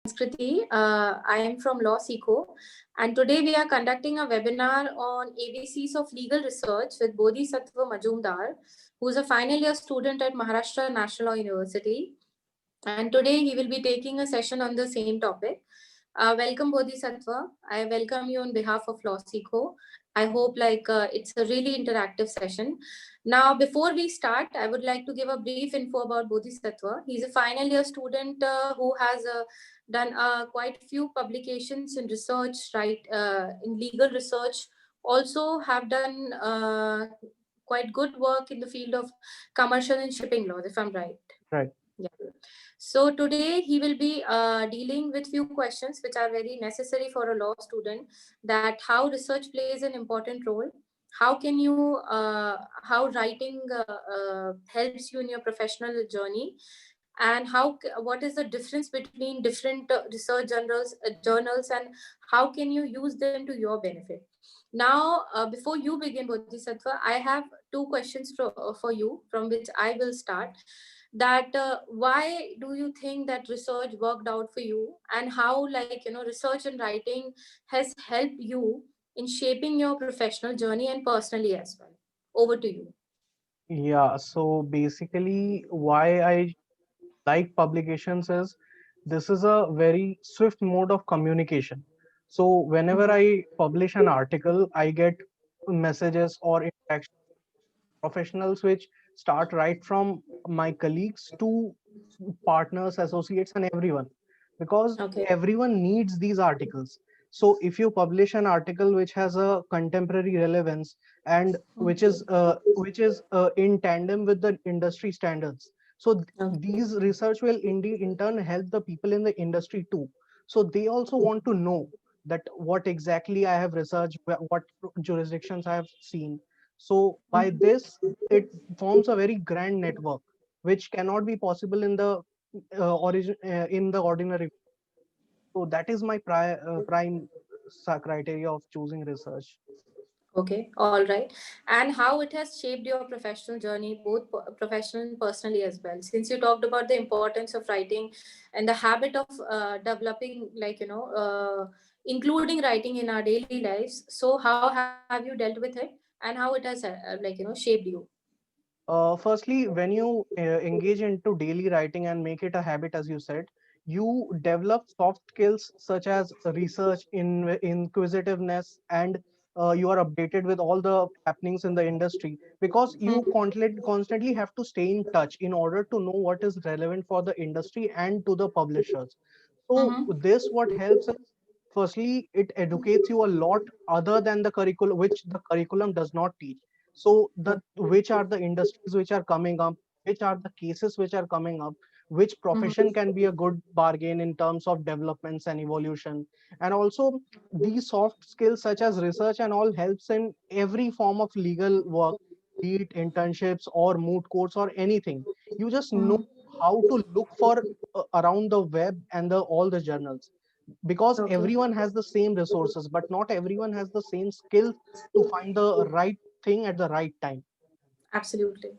Sanskriti. I am from Law Seco, and today we are conducting a webinar on ABCs of legal research with Bodhisattva Majumdar, who is a final year student at Maharashtra National Law University. And today he will be taking a session on the same topic. Welcome, Bodhisattva. I welcome you on behalf of Law Seco. I hope it's a really interactive session. Now, before we start, I would like to give a brief info about Bodhisattva. He's a final year student who has done quite a few publications in research, right, in legal research. Also have done quite good work in the field of commercial and shipping law, if I'm right. Right. Yeah. So today he will be dealing with few questions which are very necessary for a law student. That how research plays an important role. How can you how writing helps you in your professional journey, and what is the difference between different journals, and how can you use them to your benefit. Now, before you begin, Bodhisattva, I have two questions for you from which I will start. That why do you think that research worked out for you, and how, research and writing has helped you in shaping your professional journey and personally as well? Over to you. Yeah, so basically, why I like publications is this is a very swift mode of communication. So, whenever I publish an article, I get messages or interaction professionals which start right from my colleagues to partners, associates, and everyone, because Okay. everyone needs these articles. So if you publish an article which has a contemporary relevance and which is in tandem with the industry standards, so Okay. these research will indeed in turn help the people in the industry too. So they also want to know that what exactly I have researched, what jurisdictions I have seen. So by this, it forms a very grand network, which cannot be possible in the in the ordinary. So that is my prime criteria of choosing research. Okay, all right. And how it has shaped your professional journey, both professional and personally as well. Since you talked about the importance of writing and the habit of developing, including writing in our daily lives. So, how have you dealt with it, and how it has, shaped you? Firstly, when you engage into daily writing and make it a habit, as you said, you develop soft skills such as research, inquisitiveness, and you are updated with all the happenings in the industry, because you constantly have to stay in touch in order to know what is relevant for the industry and to the publishers. So Mm-hmm. this what helps is, firstly, it educates you a lot other than the curriculum, which the curriculum does not teach. So the which are the industries which are coming up, which are the cases which are coming up, which profession can be a good bargain in terms of developments and evolution. And also these soft skills such as research and all helps in every form of legal work, be it internships or moot courts or anything. You just know how to look for around the web and the all the journals, because Okay. everyone has the same resources but not everyone has the same skills to find the right thing at the right time. Absolutely.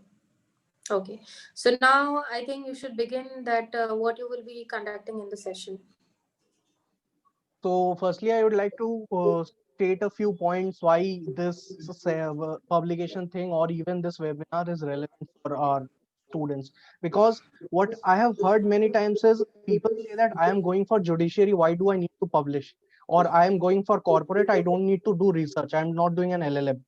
Okay. So now I think you should begin that what you will be conducting in the session. So firstly, I would like to state a few points why this publication thing or even this webinar is relevant for our students. Because what I have heard many times is people say that I am going for judiciary, why do I need to publish? Or I am going for corporate, I don't need to do research, I'm not doing an LLM.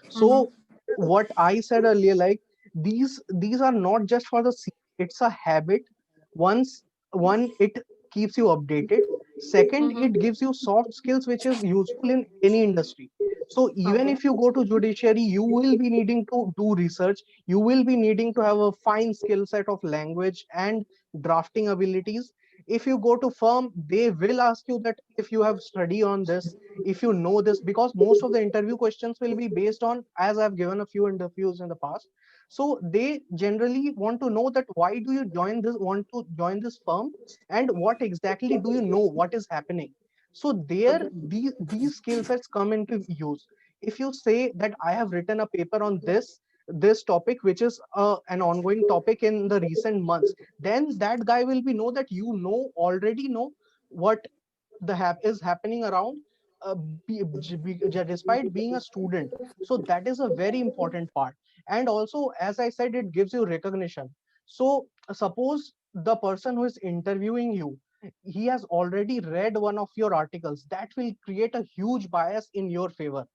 So what I said earlier, like these are not just for the it's a habit. Once one, it keeps you updated. Second, it gives you soft skills which is useful in any industry. So even Okay. if you go to judiciary, you will be needing to do research. You will be needing to have a fine skill set of language and drafting abilities. If you go to firm, they will ask you that if you have study on this, if you know this, because most of the interview questions will be based on, as I've given a few interviews in the past, so they generally want to know that why do you want to join this firm, and what exactly do you know what is happening. So there, Okay. these skill sets come into use. If you say that I have written a paper on this topic, which is an ongoing topic in the recent months, then that guy will be know that you know already know what is happening around, despite being a student. So that is a very important part. And also, as I said, it gives you recognition. So suppose the person who is interviewing you, he has already read one of your articles, that will create a huge bias in your favor.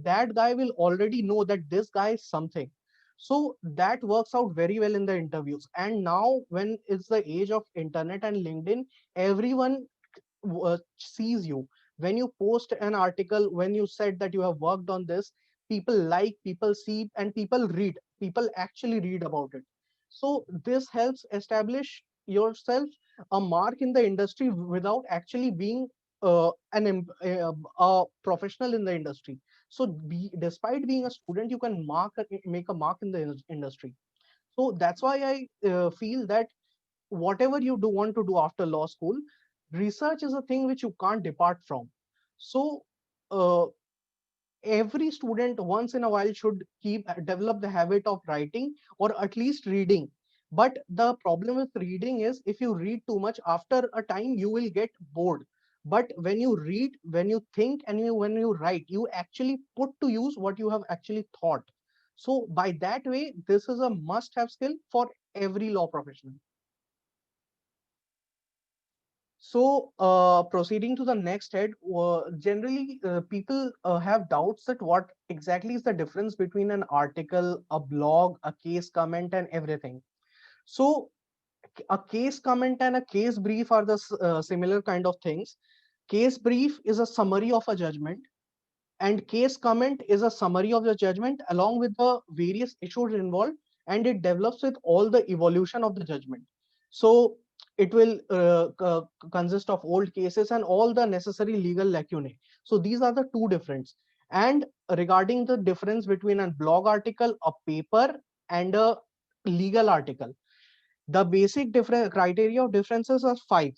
That guy will already know that this guy is something. So that works out very well in the interviews. And now when it's the age of internet and LinkedIn, everyone sees you. When you post an article, when you said that you have worked on this, people like, people see, and people read, people actually read about it. So this helps establish yourself a mark in the industry without actually being a professional in the industry. So despite being a student, you can make a mark in the industry. So that's why I feel that whatever you do want to do after law school, research is a thing which you can't depart from. So uh, every student once in a while should keep develop the habit of writing or at least reading. But the problem with reading is, if you read too much, after a time you will get bored. But when you read, when you think, and when you write, you actually put to use what you have actually thought. So by that way, this is a must have skill for every law professional. So, proceeding to the next head, generally people have doubts that what exactly is the difference between an article, a blog, a case comment, and everything. So, a case comment and a case brief are the similar kind of things. Case brief is a summary of a judgment, and case comment is a summary of the judgment along with the various issues involved, and it develops with all the evolution of the judgment. So it will consist of old cases and all the necessary legal lacunae. So these are the two difference. And regarding the difference between a blog article, a paper, and a legal article, the basic different criteria of differences are five: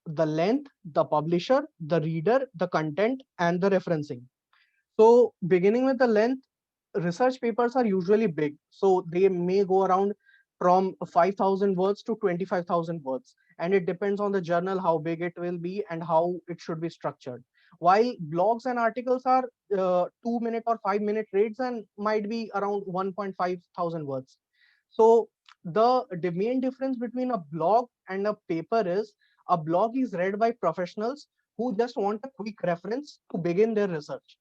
the length, the publisher, the reader, the content, and the referencing. So beginning with the length, research papers are usually big. So they may go around from 5,000 words to 25,000 words. And it depends on the journal, how big it will be and how it should be structured. While blogs and articles are 2 minute or 5 minute reads and might be around 1.5 thousand words. So the main difference between a blog and a paper is, a blog is read by professionals who just want a quick reference to begin their research,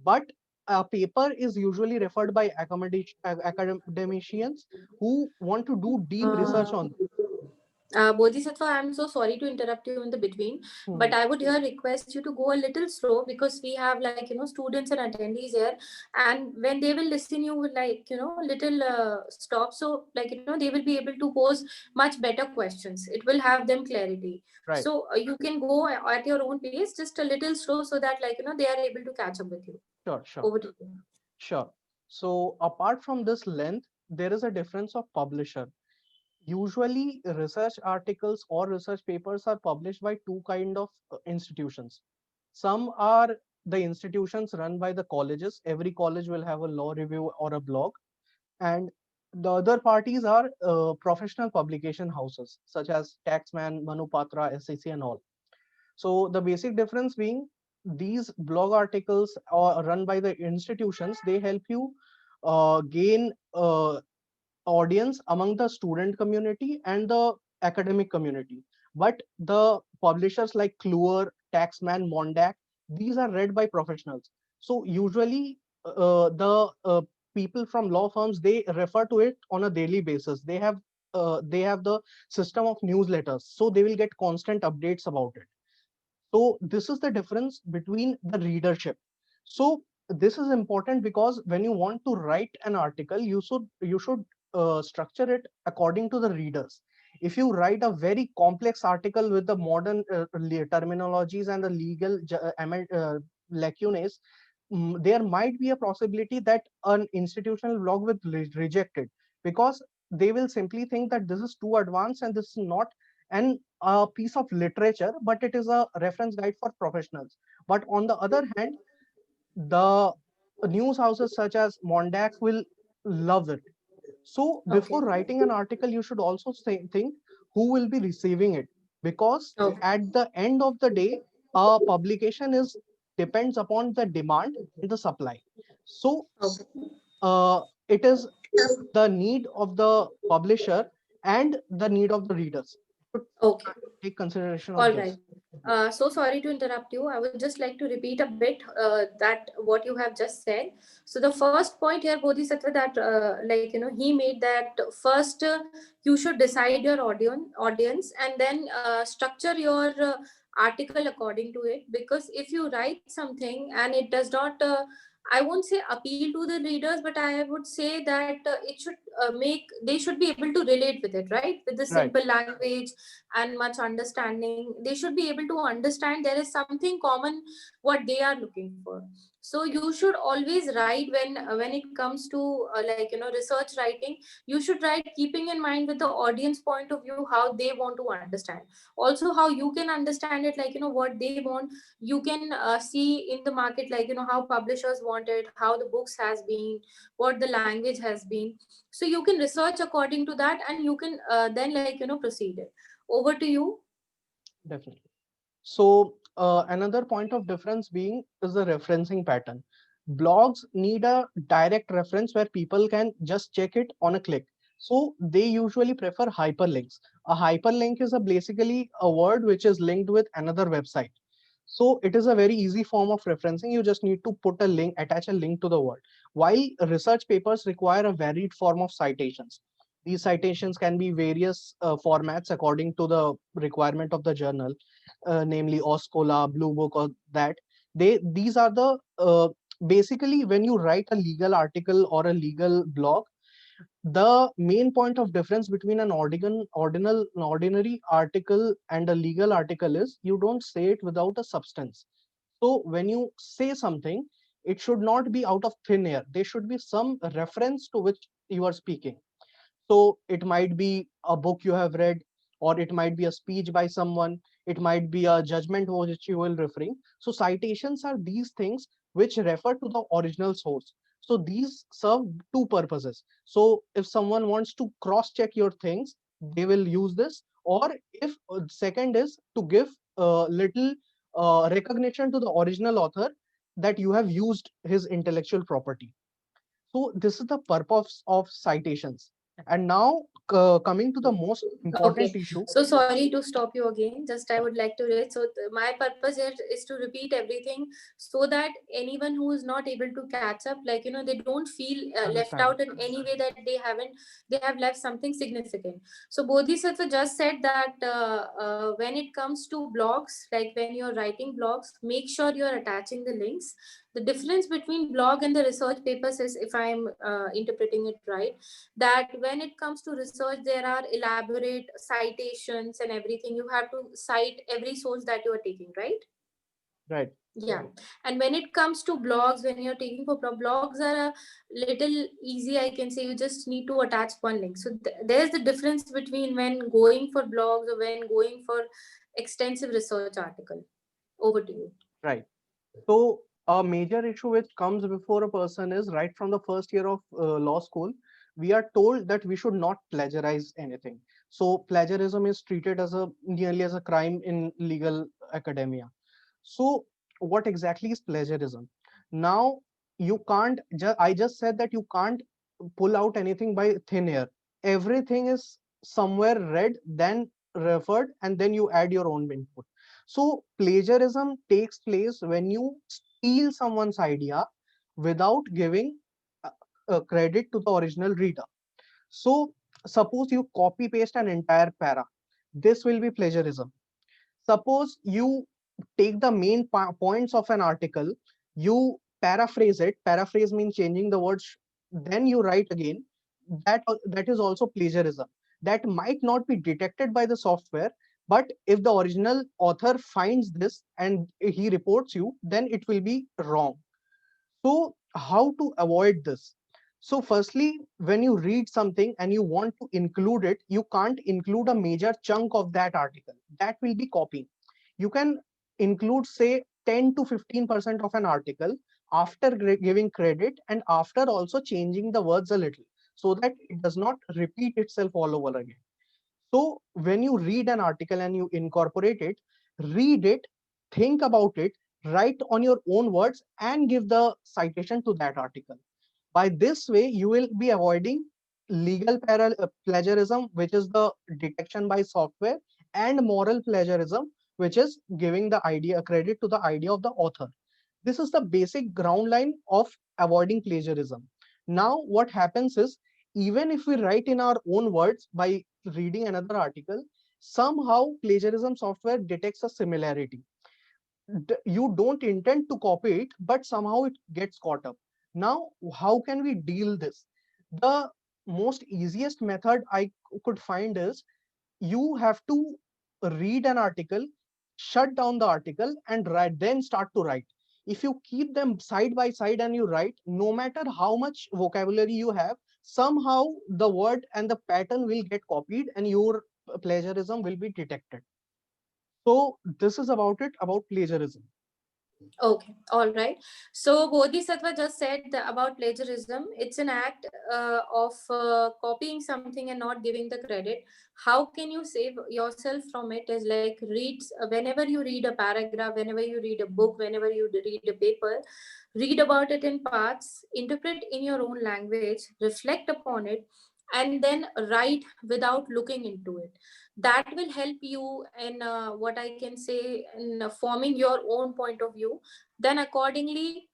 but a paper is usually referred by academicians who want to do deep research Uh, on. Bodhisattva, I'm so sorry to interrupt you in the between, but Hmm. I would here request you to go a little slow, because we have, like, students and attendees here, and when they will listen, you will, like, little stop. So, like, they will be able to pose much better questions. It will have them clarity. Right. So you can go at your own pace, just a little slow, so that, like, they are able to catch up with you. Sure, sure, Over to you. sure. So apart from this length, there is a difference of publisher. Usually, research articles or research papers are published by two kind of institutions. Some are the institutions run by the colleges. Every college will have a law review or a blog, and the other parties are professional publication houses such as Taxman, Manupatra, SEC, and all. So the basic difference being, these blog articles are run by the institutions. They help you gain audience among the student community and the academic community. But the publishers like Kluwer, Taxman, Mondak, these are read by professionals. So usually the people from law firms, they refer to it on a daily basis. They have the system of newsletters, so they will get constant updates about it. So this is the difference between the readership. So this is important because when you want to write an article, you should structure it according to the readers. If you write a very complex article with the modern terminologies and the legal lacunae, there might be a possibility that an institutional blog will reject it, because they will simply think that this is too advanced and this is not an a piece of literature, but it is a reference guide for professionals. But on the other hand, the news houses such as Mondax will love it. So Okay. before writing an article, you should also think who will be receiving it. because Okay. at the end of the day, a publication is depends upon the demand and the supply. So Okay. it is the need of the publisher and the need of the readers. So Okay. take consideration of All this. right. So sorry to interrupt you. I would just like to repeat a bit that what you have just said. So the first point here, Bodhisattva, that he made that first you should decide your audience, and then structure your article according to it. Because if you write something and it does not, I won't say appeal to the readers, but I would say that it should they should be able to relate with it, right? With the Right. simple language and much understanding, they should be able to understand there is something common what they are looking for. So you should always write when it comes to research writing, you should write keeping in mind with the audience point of view, how they want to understand, also how you can understand it, what they want. You can see in the market, how publishers want it, how the books has been, what the language has been. So you can research according to that, and you can then proceed it. Over to you. Definitely. So another point of difference being is the referencing pattern. Blogs need a direct reference where people can just check it on a click. So they usually prefer hyperlinks. A hyperlink is basically a word which is linked with another website. So it is a very easy form of referencing. You just need to put a link, attach a link to the word. While research papers require a varied form of citations. These citations can be various formats according to the requirement of the journal, namely Oscola, Blue Book, or that. These are the basically when you write a legal article or a legal blog, the main point of difference between an ordinary article and a legal article is you don't say it without a substance. So when you say something, it should not be out of thin air. There should be some reference to which you are speaking. So it might be a book you have read, or it might be a speech by someone, it might be a judgment which you will referring. So citations are these things which refer to the original source. So these serve two purposes. So if someone wants to cross check your things, they will use this. Or if second is to give little recognition to the original author that you have used his intellectual property. So this is the purpose of citations. And now coming to the most important Okay. issue. So sorry to stop you again. Just I would like to read. So my purpose here is to repeat everything so that anyone who is not able to catch up, they don't feel left Understand. out in any way, that they have left something significant. So Bodhisattva just said that when it comes to blogs, like when you're writing blogs, make sure you're attaching the links. The difference between blog and the research papers is, if I'm interpreting it right, that when it comes to research, there are elaborate citations and everything. You have to cite every source that you are taking, right? Right. Yeah. And when it comes to blogs, when you're taking for blogs are a little easy, I can say. You just need to attach one link. So there's the difference between when going for blogs or when going for extensive research article. Over to you. Right. So a major issue which comes before a person is right from the first year of law school, we are told that we should not plagiarize anything. So plagiarism is treated as a nearly as a crime in legal academia. So what exactly is plagiarism? Now you can't I just said that you can't pull out anything by thin air. Everything is somewhere read, then referred, and then you add your own input. So plagiarism takes place when you steal someone's idea without giving credit to the original reader. So suppose you copy paste an entire para. This will be plagiarism. Suppose you take the main points of an article, you paraphrase it. Paraphrase means changing the words, then you write again. That is also plagiarism. That might not be detected by the software, but if the original author finds this and he reports you, then it will be wrong. So how to avoid this? So firstly, when you read something and you want to include it, you can't include a major chunk of that article. That will be copying. You can include, say, 10 to 15% of an article after giving credit and after also changing the words a little so that it does not repeat itself all over again. So when you read an article and you incorporate it, read it, think about it, write on your own words, and give the citation to that article. By this way, you will be avoiding legal plagiarism, which is the detection by software, and moral plagiarism, which is giving the idea credit to the idea of the author. This is the basic ground line of avoiding plagiarism. Now, what happens is, even if we write in our own words by reading another article, somehow plagiarism software detects a similarity. You don't intend to copy it, but somehow it gets caught up. Now, how can we deal this? The most easiest method I could find is, you have to read an article, shut down the article, and write, then start to write. If you keep them side by side and you write, no matter how much vocabulary you have, somehow the word and the pattern will get copied and your plagiarism will be detected. So this is about it, about plagiarism. Okay, all right. So Bodhisattva just said about plagiarism. It's an act of copying something and not giving the credit. How can you save yourself from it? Is like reads whenever you read a paragraph, whenever you read a book, whenever you read a paper, read about it in parts, interpret in your own language, reflect upon it, and then write without looking into it. That will help you in what I can say in forming your own point of view. Then accordingly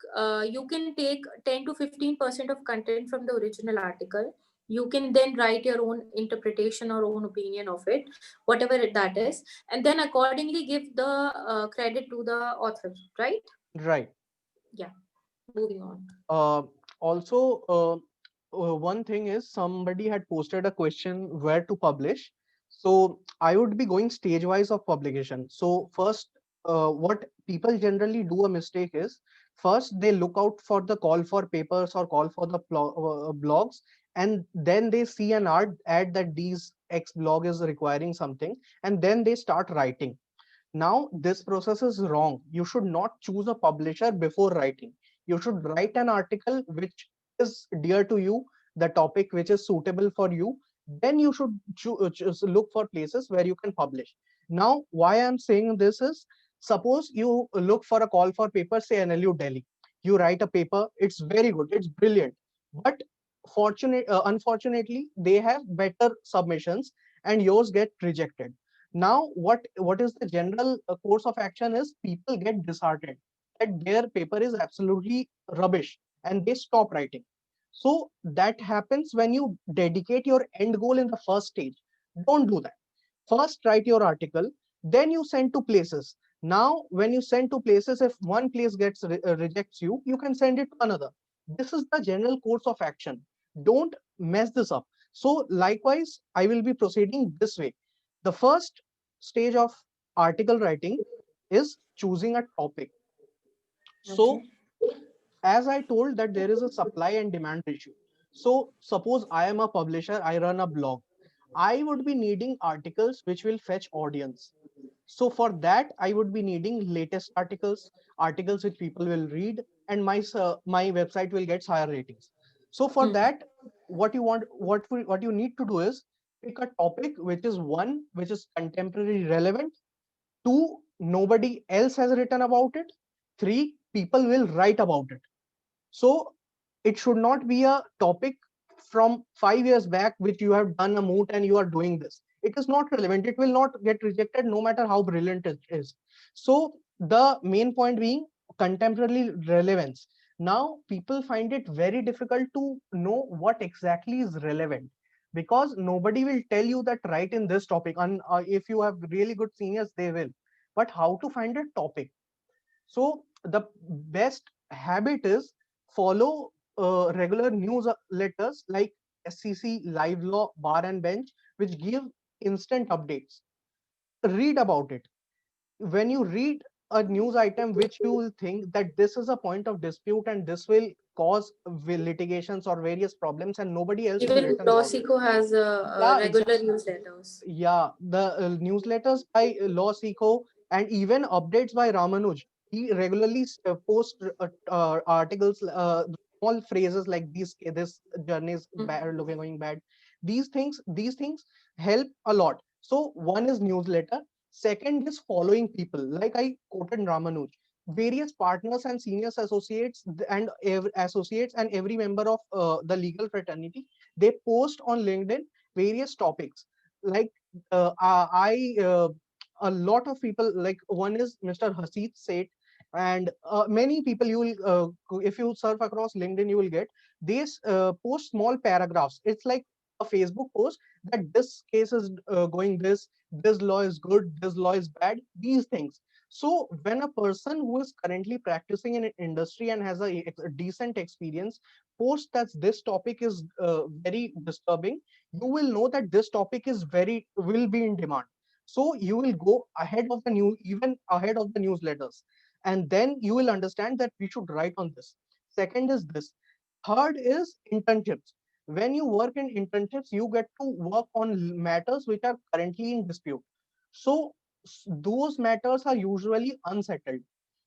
you can take 10 to 15% of content from the original article. You can then write your own interpretation or own opinion of it, whatever that is, and then accordingly give the credit to the author, right? Right. Yeah, moving on. Uh, Also, one thing is, somebody had posted a question where to publish. So I would be going stage wise of publication. So first, what people generally do a mistake is, first they look out for the call for papers or call for the blogs, and then they see an ad that these X blog is requiring something, and then they start writing. Now, this process is wrong. You should not choose a publisher before writing. You should write an article which is dear to you, the topic which is suitable for you. Then you should just look for places where you can publish. Now, why I'm saying this is, suppose you look for a call for paper, say NLU Delhi. You write a paper, it's very good, it's brilliant. But unfortunately, they have better submissions and yours get rejected. Now what is the general course of action is, people get disheartened that their paper is absolutely rubbish and they stop writing. So that happens when you dedicate your end goal in the first stage. Don't do that. First write your article, then you send to places. Now when you send to places, if one place rejects you, you can send it to another. This is the general course of action. Don't mess this up. So likewise, I will be proceeding this way. The first stage of article writing is choosing a topic. So Okay. as I told, that there is a supply and demand issue. So suppose I am a publisher, I run a blog. I would be needing articles which will fetch audience. So for that, I would be needing latest articles, articles which people will read, and my website will get higher ratings. So for Hmm. that, what you need to do is pick a topic which is, one, which is contemporary relevant. Two, nobody else has written about it. Three, people will write about it. So it should not be a topic from 5 years back, which you have done a moot and you are doing this. It is not relevant. It will not get rejected no matter how brilliant it is. So the main point being contemporary relevance. Now people find it very difficult to know what exactly is relevant, because nobody will tell you that write in this topic. And if you have really good seniors, they will. But how to find a topic? So the best habit is, follow regular newsletters like SCC, Live Law, Bar and Bench, which give instant updates. Read about it. When you read a news item which you will think that this is a point of dispute and this will cause litigations or various problems and nobody else has Even written about it. Lawsico has Yeah, regular newsletters. yeah, the newsletters by Law Seco and even updates by Ramanuj. He regularly posts articles, small phrases like this journey is bad, looking going bad. These things help a lot. So one is newsletter. Second is following people. Like I quoted Ramanuj, various partners and seniors associates and associates and every member of the legal fraternity, they post on LinkedIn various topics. Like I a lot of people, like one is Mr. Haseet Seth, and many people you will if you surf across LinkedIn, you will get these post small paragraphs. It's like a Facebook post that this case is going this law is good, this law is bad, these things. So when a person who is currently practicing in an industry and has a decent experience post that this topic is very disturbing, you will know that this topic is very will be in demand. So you will go ahead of the new, even ahead of the newsletters, and then you will understand that we should write on this. Second is this. Third is internships. When you work in internships, you get to work on matters which are currently in dispute. So those matters are usually unsettled.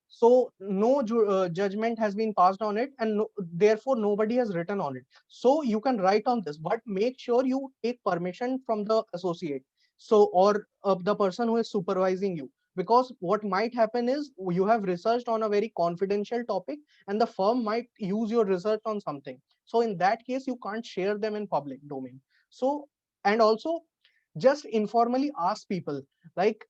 So no judgment has been passed on it, and therefore nobody has written on it. So you can write on this, but make sure you take permission from the associate, so or the person who is supervising you, because what might happen is you have researched on a very confidential topic and the firm might use your research on something. So in that case you can't share them in public domain. So, and also just informally ask people, like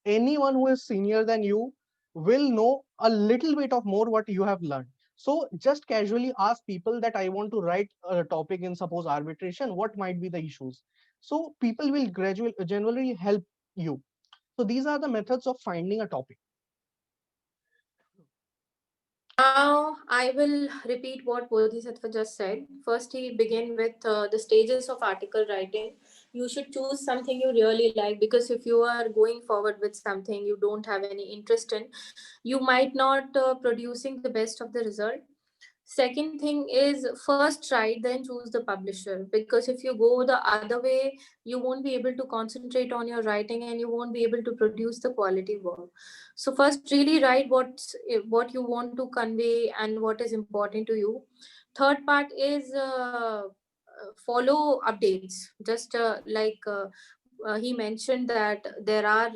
anyone who is senior than you will know a little bit of more what you have learned. So just casually ask people that I want to write a topic in suppose arbitration, what might be the issues. So people will gradually generally help you. So these are the methods of finding a topic. Now, I will repeat what Bodhisattva just said. First, he began with the stages of article writing. You should choose something you really like, because if you are going forward with something you don't have any interest in, you might not producing the best of the result. Second thing is, first try, then choose the publisher, because if you go the other way, you won't be able to concentrate on your writing and you won't be able to produce the quality work. So first really write what you want to convey and what is important to you. Third part is follow updates, just he mentioned that there are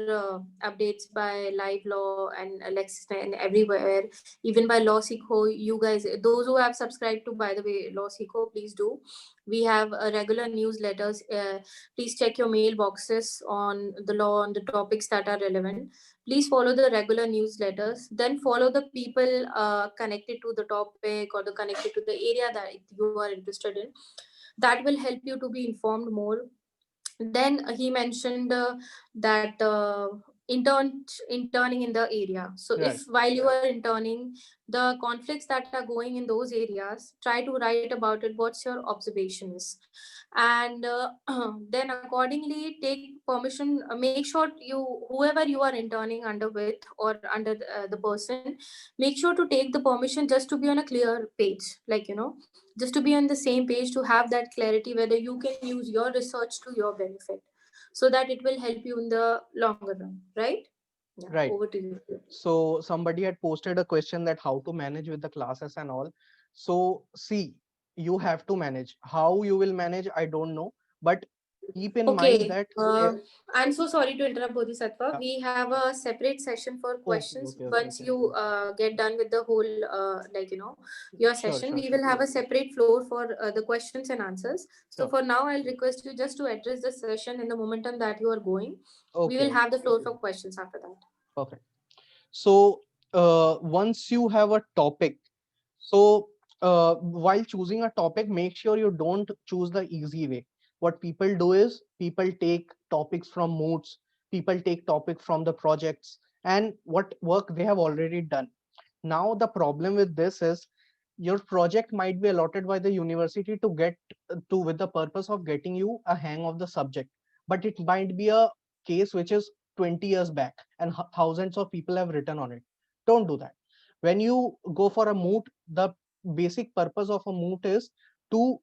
updates by Live Law and Alexa and everywhere, even by Law Seco. You guys, those who have subscribed to, by the way, Law Seco, please do. We have regular newsletters. Please check your mailboxes on the law, on the topics that are relevant. Please follow the regular newsletters. Then follow the people connected to the topic or the connected to the area that you are interested in. That will help you to be informed more. Then he mentioned that interning in the area. So if Right. while you are interning, the conflicts that are going in those areas, try to write about it, what's your observations. And then accordingly take permission. Make sure you, whoever you are interning under with or under the person, make sure to take the permission just to be on a clear page, like, just to be on the same page, to have that clarity whether you can use your research to your benefit, so that it will help you in the longer run, right? Yeah, Right. over to you. So somebody had posted a question that how to manage with the classes and all. So see, you have to manage. How you will manage, I don't know. But keep in mind Okay, that I'm so sorry to interrupt, Bodhisattva. yeah, We have a separate session for okay, questions. okay, okay, Once okay, you okay. get done with the whole, your Sure, session, sure, we sure, will have a separate floor for the questions and answers. So sure. for now, I'll request you just to address the session in the momentum that you are going. We Okay, will okay, have the floor for questions after that. perfect. So once you have a topic, so while choosing a topic, make sure you don't choose the easy way. What people do is people take topics from moods, people take topic from the projects and what work they have already done. Now the problem with this is your project might be allotted by the university to get to with the purpose of getting you a hang of the subject, but it might be a case which is 20 years back and thousands of people have written on it. Don't do that. When you go for a moot, the basic purpose of a moot is to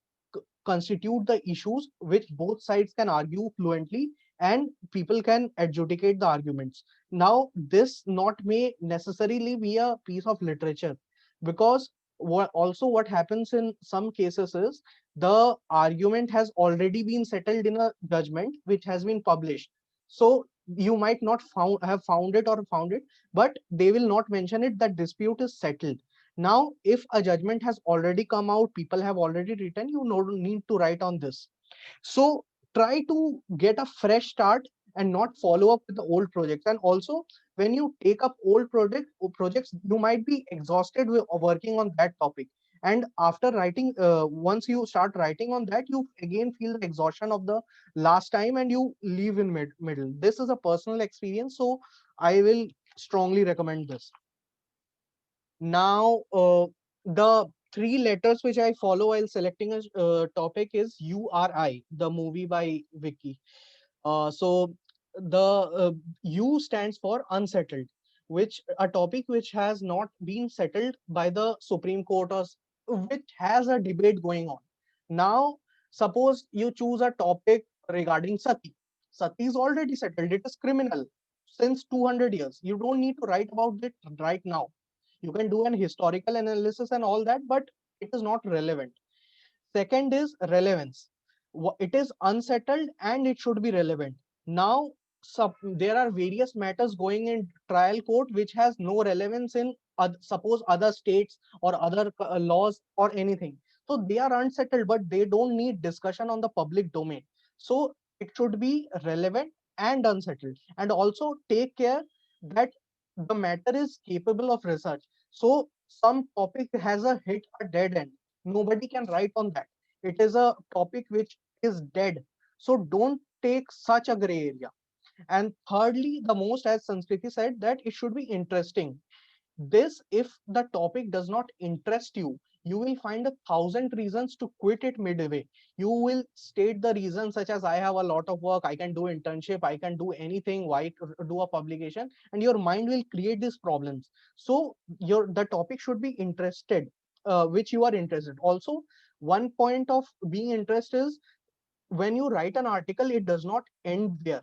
constitute the issues which both sides can argue fluently and people can adjudicate the arguments. Now this not may necessarily be a piece of literature, because what happens in some cases is the argument has already been settled in a judgment which has been published. So you might not have found it or found it, but they will not mention it that dispute is settled. Now, if a judgment has already come out, people have already written, you no need to write on this. So try to get a fresh start and not follow up with the old projects. And also, when you take up old projects, you might be exhausted with working on that topic. And after writing, once you start writing on that, you again feel the exhaustion of the last time and you leave in middle. This is a personal experience, so I will strongly recommend this. Now, the three letters which I follow while selecting a topic is URI, the movie by Vicky. So the U stands for unsettled, which a topic which has not been settled by the Supreme Court, or which has a debate going on. Now, suppose you choose a topic regarding Sati. Sati is already settled. It is criminal since 200 years. You don't need to write about it right now. You can do an historical analysis and all that, but it is not relevant. Second is relevance. It is unsettled and it should be relevant. Now, there are various matters going in trial court which has no relevance in suppose other states or other laws or anything. So they are unsettled, but they don't need discussion on the public domain. So it should be relevant and unsettled. And also take care that the matter is capable of research. So some topic has a hit a dead end. Nobody can write on that. It is a topic which is dead. So don't take such a gray area. And thirdly, the most, as Sanskriti said, that it should be interesting. This, if the topic does not interest you, you will find 1,000 reasons to quit it midway. You will state the reasons such as I have a lot of work, I can do internship, I can do anything, why do a publication, and your mind will create these problems. So the topic should be interested, which you are interested. Also, one point of being interested is when you write an article, it does not end there.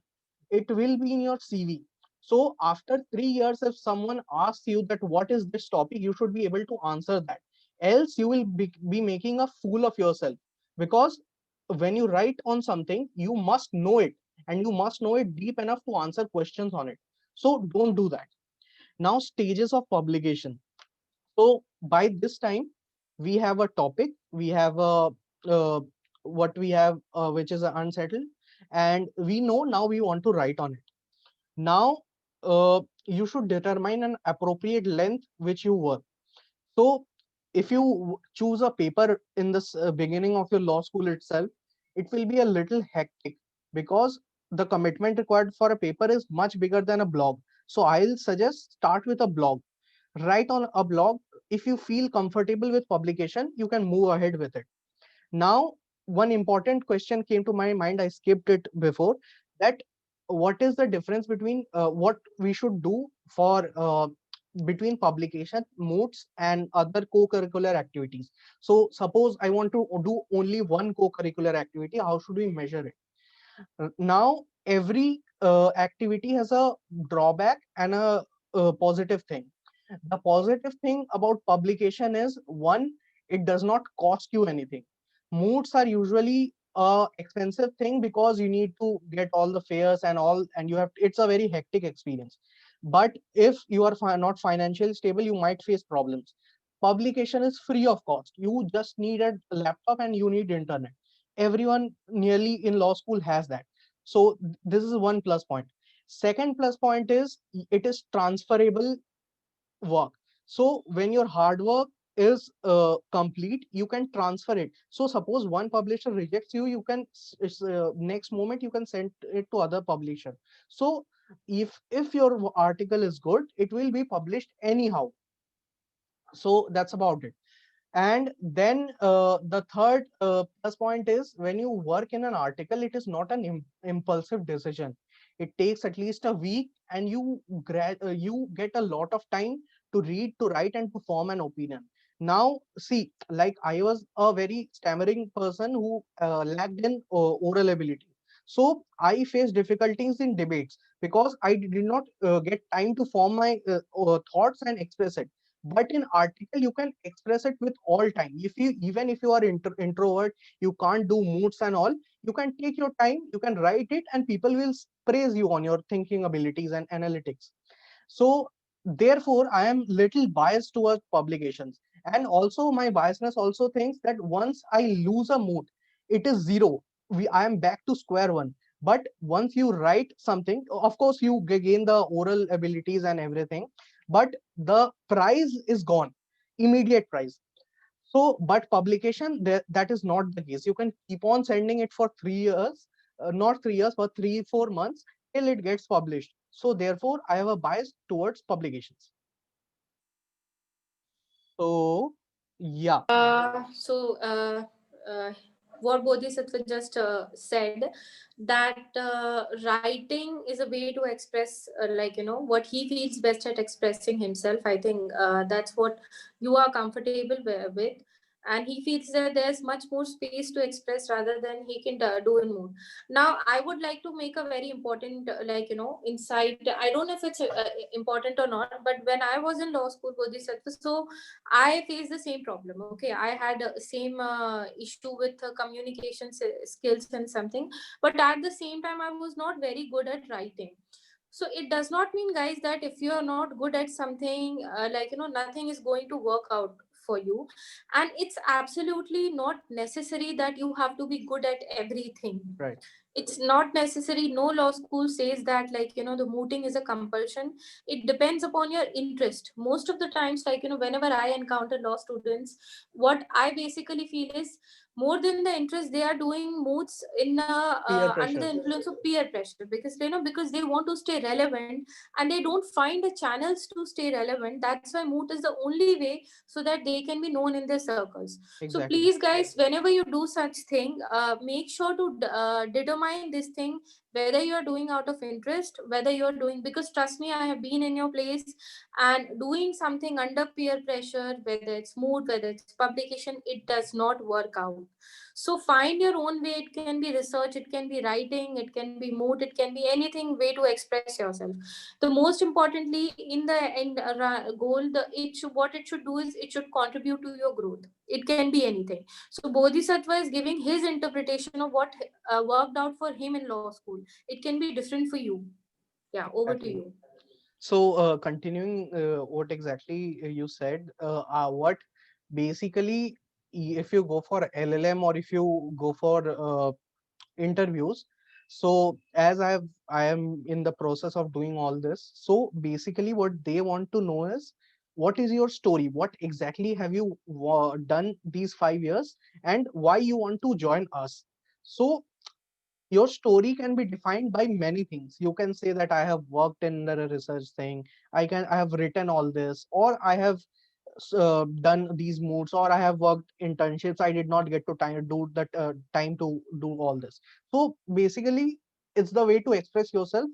It will be in your CV. So after 3 years, if someone asks you that what is this topic, you should be able to answer that. Else you will be making a fool of yourself, because when you write on something, you must know it, and you must know it deep enough to answer questions on it. So don't do that. Now, stages of publication. So by this time, we have a topic, we have a what we have, which is unsettled, and we know now we want to write on it. Now, you should determine an appropriate length which you work. So if you choose a paper in the beginning of your law school itself, it will be a little hectic, because the commitment required for a paper is much bigger than a blog. So I'll suggest start with a blog. Write on a blog. If you feel comfortable with publication, you can move ahead with it. Now, one important question came to my mind. I skipped it before. That what is the difference between what we should do for between publication modes and other co-curricular activities? So suppose I want to do only one co-curricular activity. How should we measure it? Now, every activity has a drawback and a positive thing. The positive thing about publication is, one, it does not cost you anything. Moods are usually a expensive thing because you need to get all the fairs and all, and you have, it's a very hectic experience. But if you are not financially stable, you might face problems. Publication is free of cost. You just need a laptop and you need internet. Everyone nearly in law school has that. So this is one plus point. Second plus point is it is transferable work. So when your hard work is complete, you can transfer it. So suppose one publisher rejects you, you can next moment you can send it to other publisher. So if your article is good, it will be published anyhow. So that's about it. And then the third plus point is, when you work in an article, it is not an impulsive decision. It takes at least a week, and you get a lot of time to read, to write, and to form an opinion. Now, see, like I was a very stammering person who lacked in oral ability. So I faced difficulties in debates because I did not get time to form my thoughts and express it. But in article, you can express it with all time. If you, even if you are introvert, you can't do moods and all, You can take your time, you can write it, and people will praise you on your thinking abilities and analytics. So therefore, I am little biased towards publications. And also my biasness also thinks that once I lose a mood, it is zero. I am back to square one. But once you write something, of course, you gain the oral abilities and everything, but the prize is gone, immediate prize. So, but publication, that is not the case. You can keep on sending it for 3 years, not 3 years, but 3, 4 months till it gets published. So, therefore, I have a bias towards publications. So, yeah, So, what Bodhisattva just said, that writing is a way to express, what he feels best at expressing himself. I think that's what you are comfortable with. And he feels that there's much more space to express rather than he can do in mood. Now, I would like to make a very important, insight. I don't know if it's important or not, but when I was in law school, Bodhisattva, so I faced the same problem. Okay, I had same issue with communication skills and something, but at the same time, I was not very good at writing. So it does not mean, guys, that if you are not good at something, nothing is going to work out for you. And it's absolutely not necessary that you have to be good at everything. right. It's not necessary. No law school says that, the mooting is a compulsion. It depends upon your interest. Most of the times, whenever I encounter law students, what I basically feel is, more than the interest, they are doing moots in Peer under the pressure. influence of peer pressure, because because they want to stay relevant and they don't find the channels to stay relevant. That's why moot is the only way so that they can be known in their circles. So Exactly. please, guys, whenever you do such thing, make sure to determine this thing, whether you are doing out of interest, whether you are doing, because trust me, I have been in your place, and doing something under peer pressure, whether it's mood, whether it's publication, it does not work out. So find your own way. It can be research, it can be writing, it can be mood, it can be anything way to express yourself. The most importantly, in the end goal, what it should do is it should contribute to your growth. It can be anything. So Bodhisattva is giving his interpretation of what worked out for him in law school. It can be different for you. Yeah, over to Exactly. you. So, continuing what exactly you said, what basically, if you go for LLM or if you go for interviews, so as I am in the process of doing all this, so basically what they want to know is, what is your story, what exactly have you done these 5 years, and why you want to join us. So your story can be defined by many things. You can say that I have worked in the research thing, I have written all this, or I have done these moods, or I have worked internships, I did not get to time to do all this. So basically, it's the way to express yourself,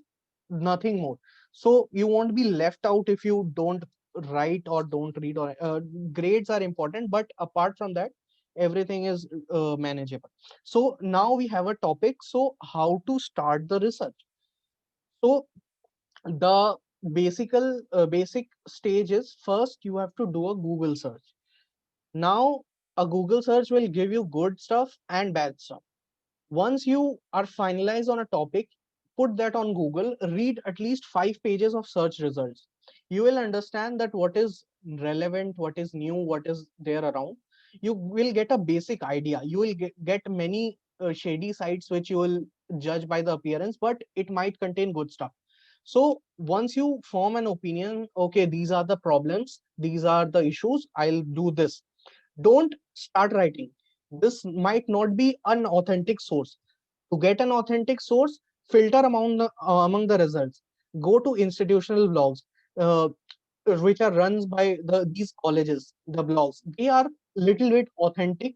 nothing more. So you won't be left out if you don't write or don't read, or grades are important, but apart from that, everything is manageable. So now we have a topic. So how to start the research? So the basic stage is, first you have to do a Google search. Now a Google search will give you good stuff and bad stuff. Once you are finalized on a topic, put that on Google, read at least 5 pages of search results. You will understand that what is relevant, what is new, what is there around. You will get a basic idea. You will get many shady sites which you will judge by the appearance, but it might contain good stuff. So once you form an opinion, okay, these are the problems, these are the issues, I'll do this. Don't start writing. This might not be an authentic source. To get an authentic source, filter among the results. Go to institutional blogs, uh, which are runs by these colleges. The blogs, they are little bit authentic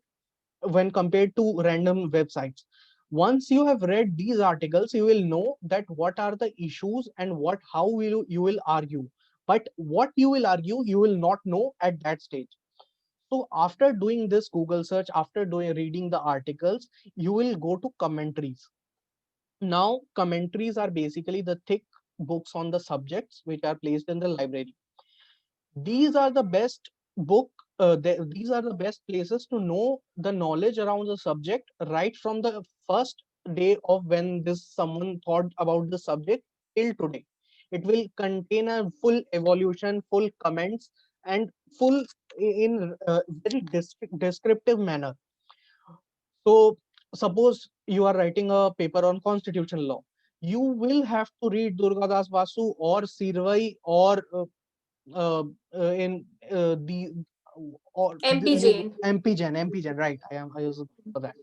when compared to random websites. Once you have read these articles, you will know that what are the issues and what how will you will argue. But what you will argue, you will not know at that stage. So after doing this Google search, after doing reading the articles, you will go to commentaries. Now, commentaries are basically the thick books on the subjects which are placed in the library. These are the best book. These are the best places to know the knowledge around the subject right from the first day of when this someone thought about the subject till today. It will contain a full evolution, full comments, and full in very descriptive manner. So suppose you are writing a paper on constitutional law, you will have to read Durgadas Vasu or Sirvai or uh, in the or MP Jain. MP Jain, right? I use for that.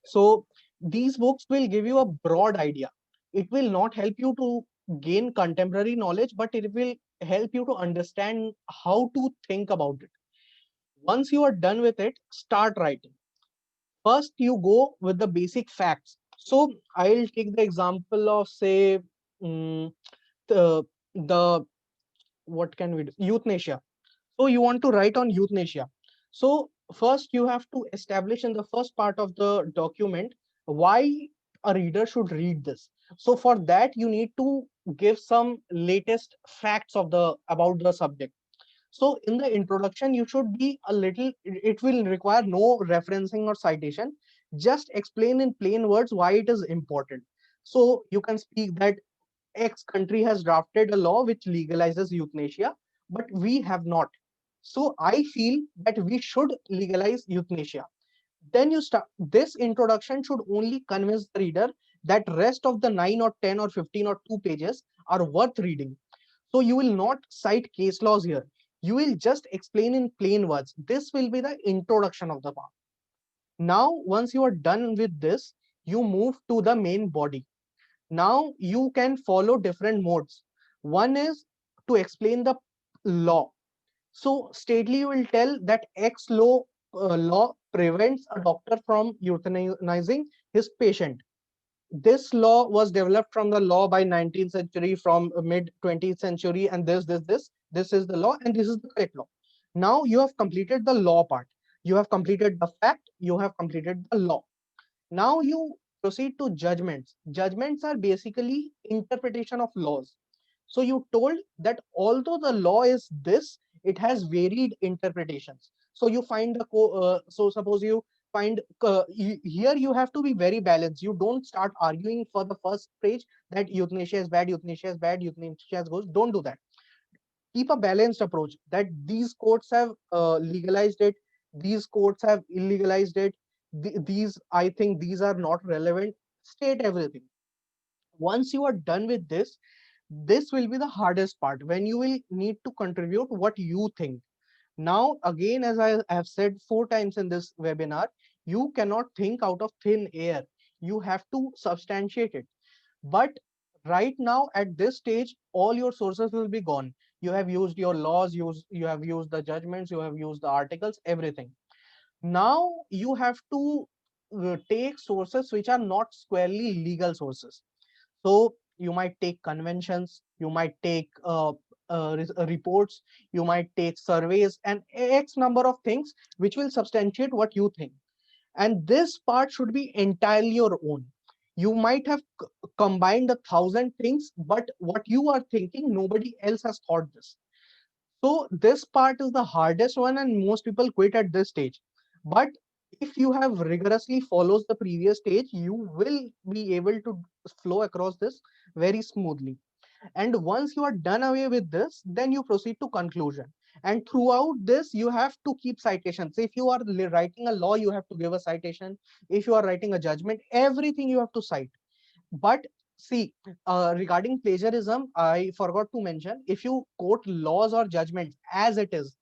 So these books will give you a broad idea. It will not help you to gain contemporary knowledge, but it will help you to understand how to think about it. Once you are done with it, start writing. First, you go with the basic facts. So I'll take the example of say mm, the what can we do? Euthanasia. So you want to write on euthanasia. So first you have to establish in the first part of the document why a reader should read this. So for that you need to give some latest facts of the about the subject. So in the introduction, you should be a little, it will require no referencing or citation. Just explain in plain words why it is important. So you can speak that X country has drafted a law which legalizes euthanasia, but we have not. So I feel that we should legalize euthanasia. Then you start, this introduction should only convince the reader that rest of the 9 or 10 or 15 or 2 pages are worth reading. So you will not cite case laws here. You will just explain in plain words. This will be the introduction of the part. Now, once you are done with this, you move to the main body. Now you can follow different modes. One is to explain the law. So stately will tell that law prevents a doctor from euthanizing his patient. This law was developed from the law by 19th century, from mid 20th century, and this is the law, and this is the correct law. Now you have completed the law part. You have completed the fact. You have completed the law. Now you proceed to judgments. Judgments are basically interpretation of laws. So you told that although the law is this, it has varied interpretations. So you find so suppose you find here you have to be very balanced. You don't start arguing for the first page that euthanasia is bad, euthanasia is bad, euthanasia is good. Don't do that. Keep a balanced approach that these courts have legalized it, these courts have illegalized it, these I think these are not relevant. State everything. Once you are done with this, this will be the hardest part when you will need to contribute what you think. Now again, as I have said 4 times in this webinar, you cannot think out of thin air. You have to substantiate it. But right now at this stage, all your sources will be gone. You have used your laws, you have used the judgments, you have used the articles, everything. Now you have to take sources which are not squarely legal sources. So you might take conventions, you might take reports, you might take surveys and X number of things which will substantiate what you think. And this part should be entirely your own. You might have combined 1,000 things, but what you are thinking, nobody else has thought this. So this part is the hardest one, and most people quit at this stage. But if you have rigorously follows the previous stage, you will be able to flow across this very smoothly. And once you are done away with this, then you proceed to conclusion. And throughout this, you have to keep citations. If you are writing a law, you have to give a citation. If you are writing a judgment, everything you have to cite. But see, regarding plagiarism, I forgot to mention, if you quote laws or judgments as it is,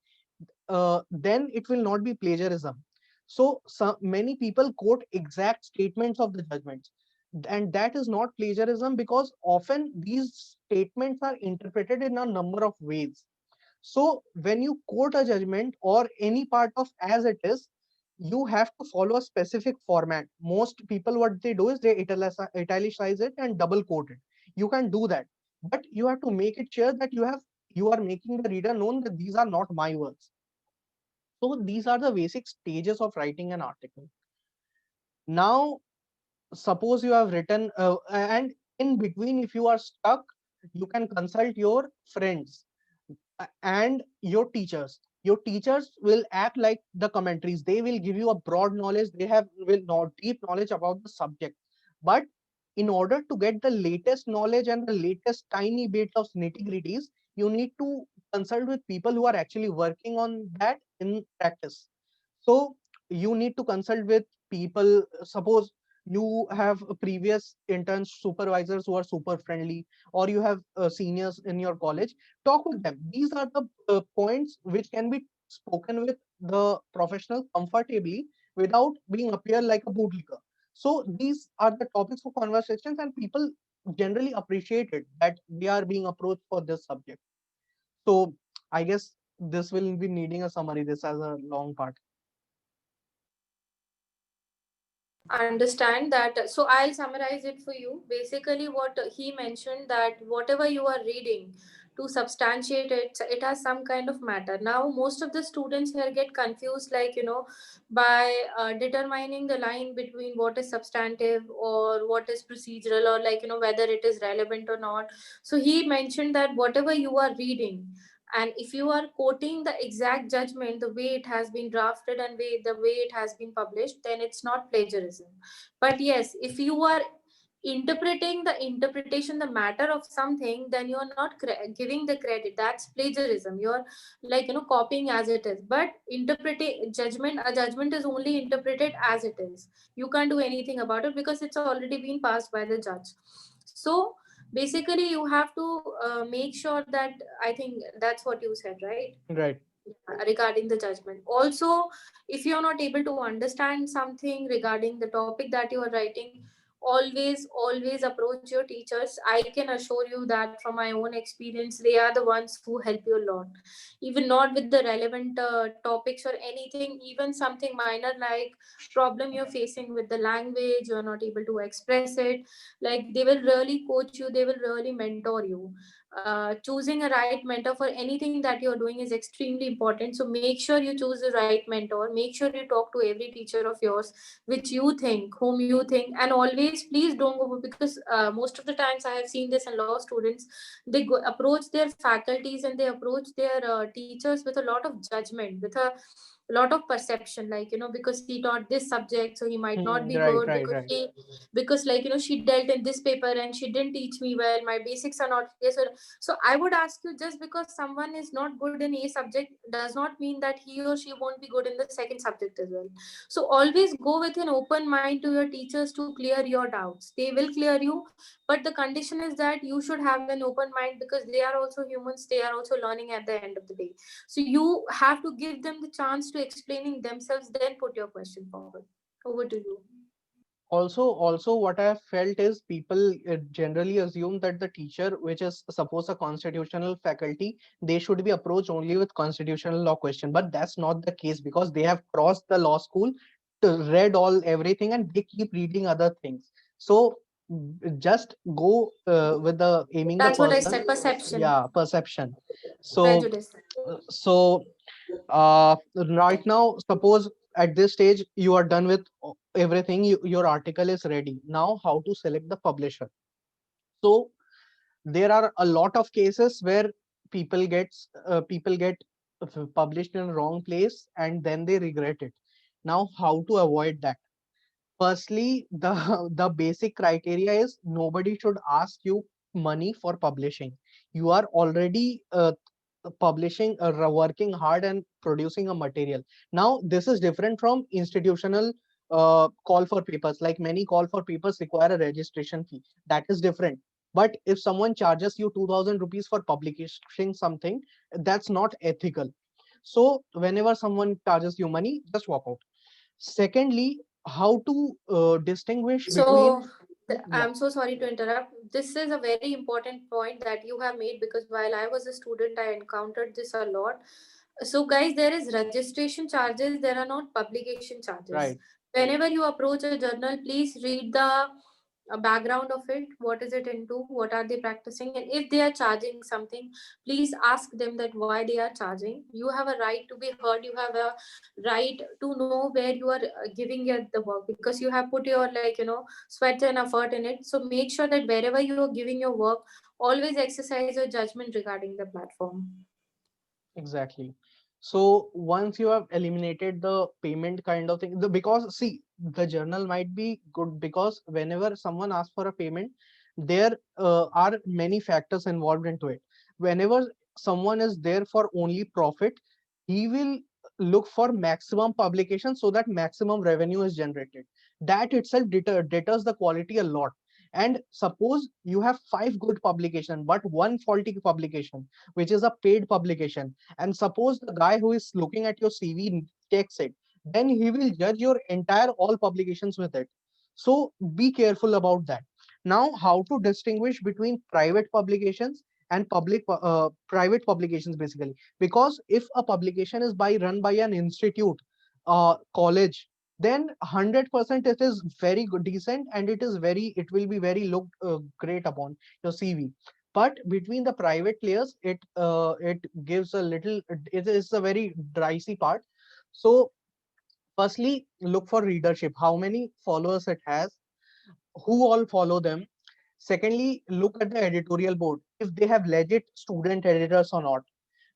then it will not be plagiarism. So many people quote exact statements of the judgments, and that is not plagiarism because often these statements are interpreted in a number of ways. So when you quote a judgment or any part of as it is, you have to follow a specific format. Most people, what they do is they italicize it and double quote it. You can do that, but you have to make it sure that you are making the reader known that these are not my words. So these are the basic stages of writing an article. Now, suppose you have written, and in between, if you are stuck, you can consult your friends and your teachers. Your teachers will act like the commentaries. They will give you a broad knowledge. They have will not deep knowledge about the subject. But in order to get the latest knowledge and the latest tiny bit of nitty-gritties, you need to consult with people who are actually working on that in practice. So you need to consult with people. Suppose you have a previous interns, supervisors who are super friendly, or you have seniors in your college. Talk with them. These are the points which can be spoken with the professional comfortably without being appear like a bootlicker. So these are the topics for conversations, and people generally appreciate it that they are being approached for this subject. So I guess this will be needing a summary. This as a long part. Understand that. So I'll summarize it for you. Basically what he mentioned, that whatever you are reading, to substantiate it, it has some kind of matter. Now most of the students here get confused, like, by determining the line between what is substantive or what is procedural, or like, whether it is relevant or not. So he mentioned that whatever you are reading, and if you are quoting the exact judgment the way it has been drafted and the way it has been published, then it's not plagiarism. But yes, if you are interpreting the interpretation, the matter of something, then you're not giving the credit, that's plagiarism. You're like, copying as it is. But interpreting judgment, a judgment is only interpreted as it is. You can't do anything about it because it's already been passed by the judge. So basically you have to make sure that, I think that's what you said, right? Right. Regarding the judgment also, if you're not able to understand something regarding the topic that you are writing, always approach your teachers. I can assure you that from my own experience, they are the ones who help you a lot. Even not with the relevant topics or anything, even something minor like problem you're facing with the language, you're not able to express it, like they will really coach you, they will really mentor you. Choosing a right mentor for anything that you're doing is extremely important. So make sure you choose the right mentor. Make sure you talk to every teacher of yours which you think, whom you think, and always please don't go, because most of the times I have seen this in law students, they approach their faculties and they approach their teachers with a lot of judgment, with a lot of perception, like, because he taught this subject, so he might not be Right, good, right, right. because like, she dealt in this paper and she didn't teach me well, my basics are not clear. So I would ask you, just because someone is not good in a subject does not mean that he or she won't be good in the second subject as well. So always go with an open mind to your teachers to clear your doubts. They will clear you, but the condition is that you should have an open mind, because they are also humans, they are also learning at the end of the day. So you have to give them the chance to explaining themselves, then put your question forward. Over to you. Also what I have felt is people generally assume that the teacher, which is suppose a constitutional faculty, they should be approached only with constitutional law question, but that's not the case because they have crossed the law school, read all everything, and they keep reading other things. So just go with the aiming the That's what I person. said, perception, Yeah, perception. So prejudice. so right now, suppose at this stage you are done with everything, your article is ready. Now how to select the publisher? So there are a lot of cases where people get published in wrong place and then they regret it. Now how to avoid that? Firstly, the the basic criteria is nobody should ask you money for publishing. You are already publishing, working hard and producing a material. Now this is different from institutional call for papers. Like many call for papers require a registration fee. That is different. But if someone charges you 2000 rupees for publishing something, that's not ethical. So whenever someone charges you money, just walk out. Secondly, how to distinguish between. So Yeah, I'm so sorry to interrupt. This is a very important point that you have made, because while I was a student, I encountered this a lot. So, guys, there is registration charges, there are not publication charges. right. Whenever you approach a journal, please read the background of it. What is it into? What are they practicing? And if they are charging something, please ask them that why they are charging. You have a right to be heard. You have a right to know where you are giving your the work, because you have put your, like, sweat and effort in it. So make sure that wherever you are giving your work, always exercise your judgment regarding the platform. Exactly. So once you have eliminated the payment kind of thing, because see, the journal might be good, because whenever someone asks for a payment, there are many factors involved into it. Whenever someone is there for only profit, he will look for maximum publication so that maximum revenue is generated. That itself deters the quality a lot. And suppose you have five good publication but one faulty publication, which is a paid publication, and suppose the guy who is looking at your CV checks it, then he will judge your entire all publications with it. So be careful about that. Now, how to distinguish between private publications and private publications, basically? Because if a publication is run by an institute, college, then 100% it is very good, decent, and it will be very looked great upon your CV. But between the private players, it gives a little, it is a very dicey part. So firstly, look for readership, how many followers it has, who all follow them. Secondly, look at the editorial board, if they have legit student editors or not.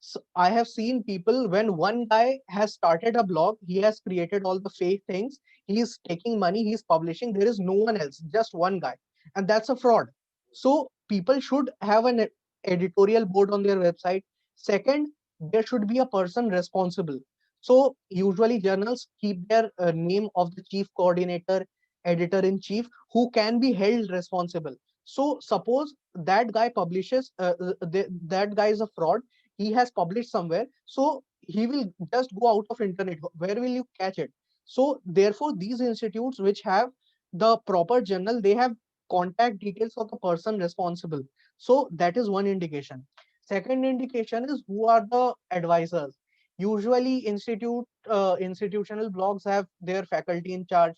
So I have seen people, when one guy has started a blog, he has created all the fake things, he is taking money, he is publishing, there is no one else, just one guy, and that's a fraud. So people should have an editorial board on their website. Second, there should be a person responsible. So usually journals keep their name of the chief coordinator, editor in chief, who can be held responsible. So suppose that guy publishes, that guy is a fraud, he has published somewhere, so he will just go out of internet, where will you catch it? So therefore these institutes which have the proper journal, they have contact details of the person responsible. So that is one indication. Second indication is, who are the advisors? Usually institutional blogs have their faculty in charge.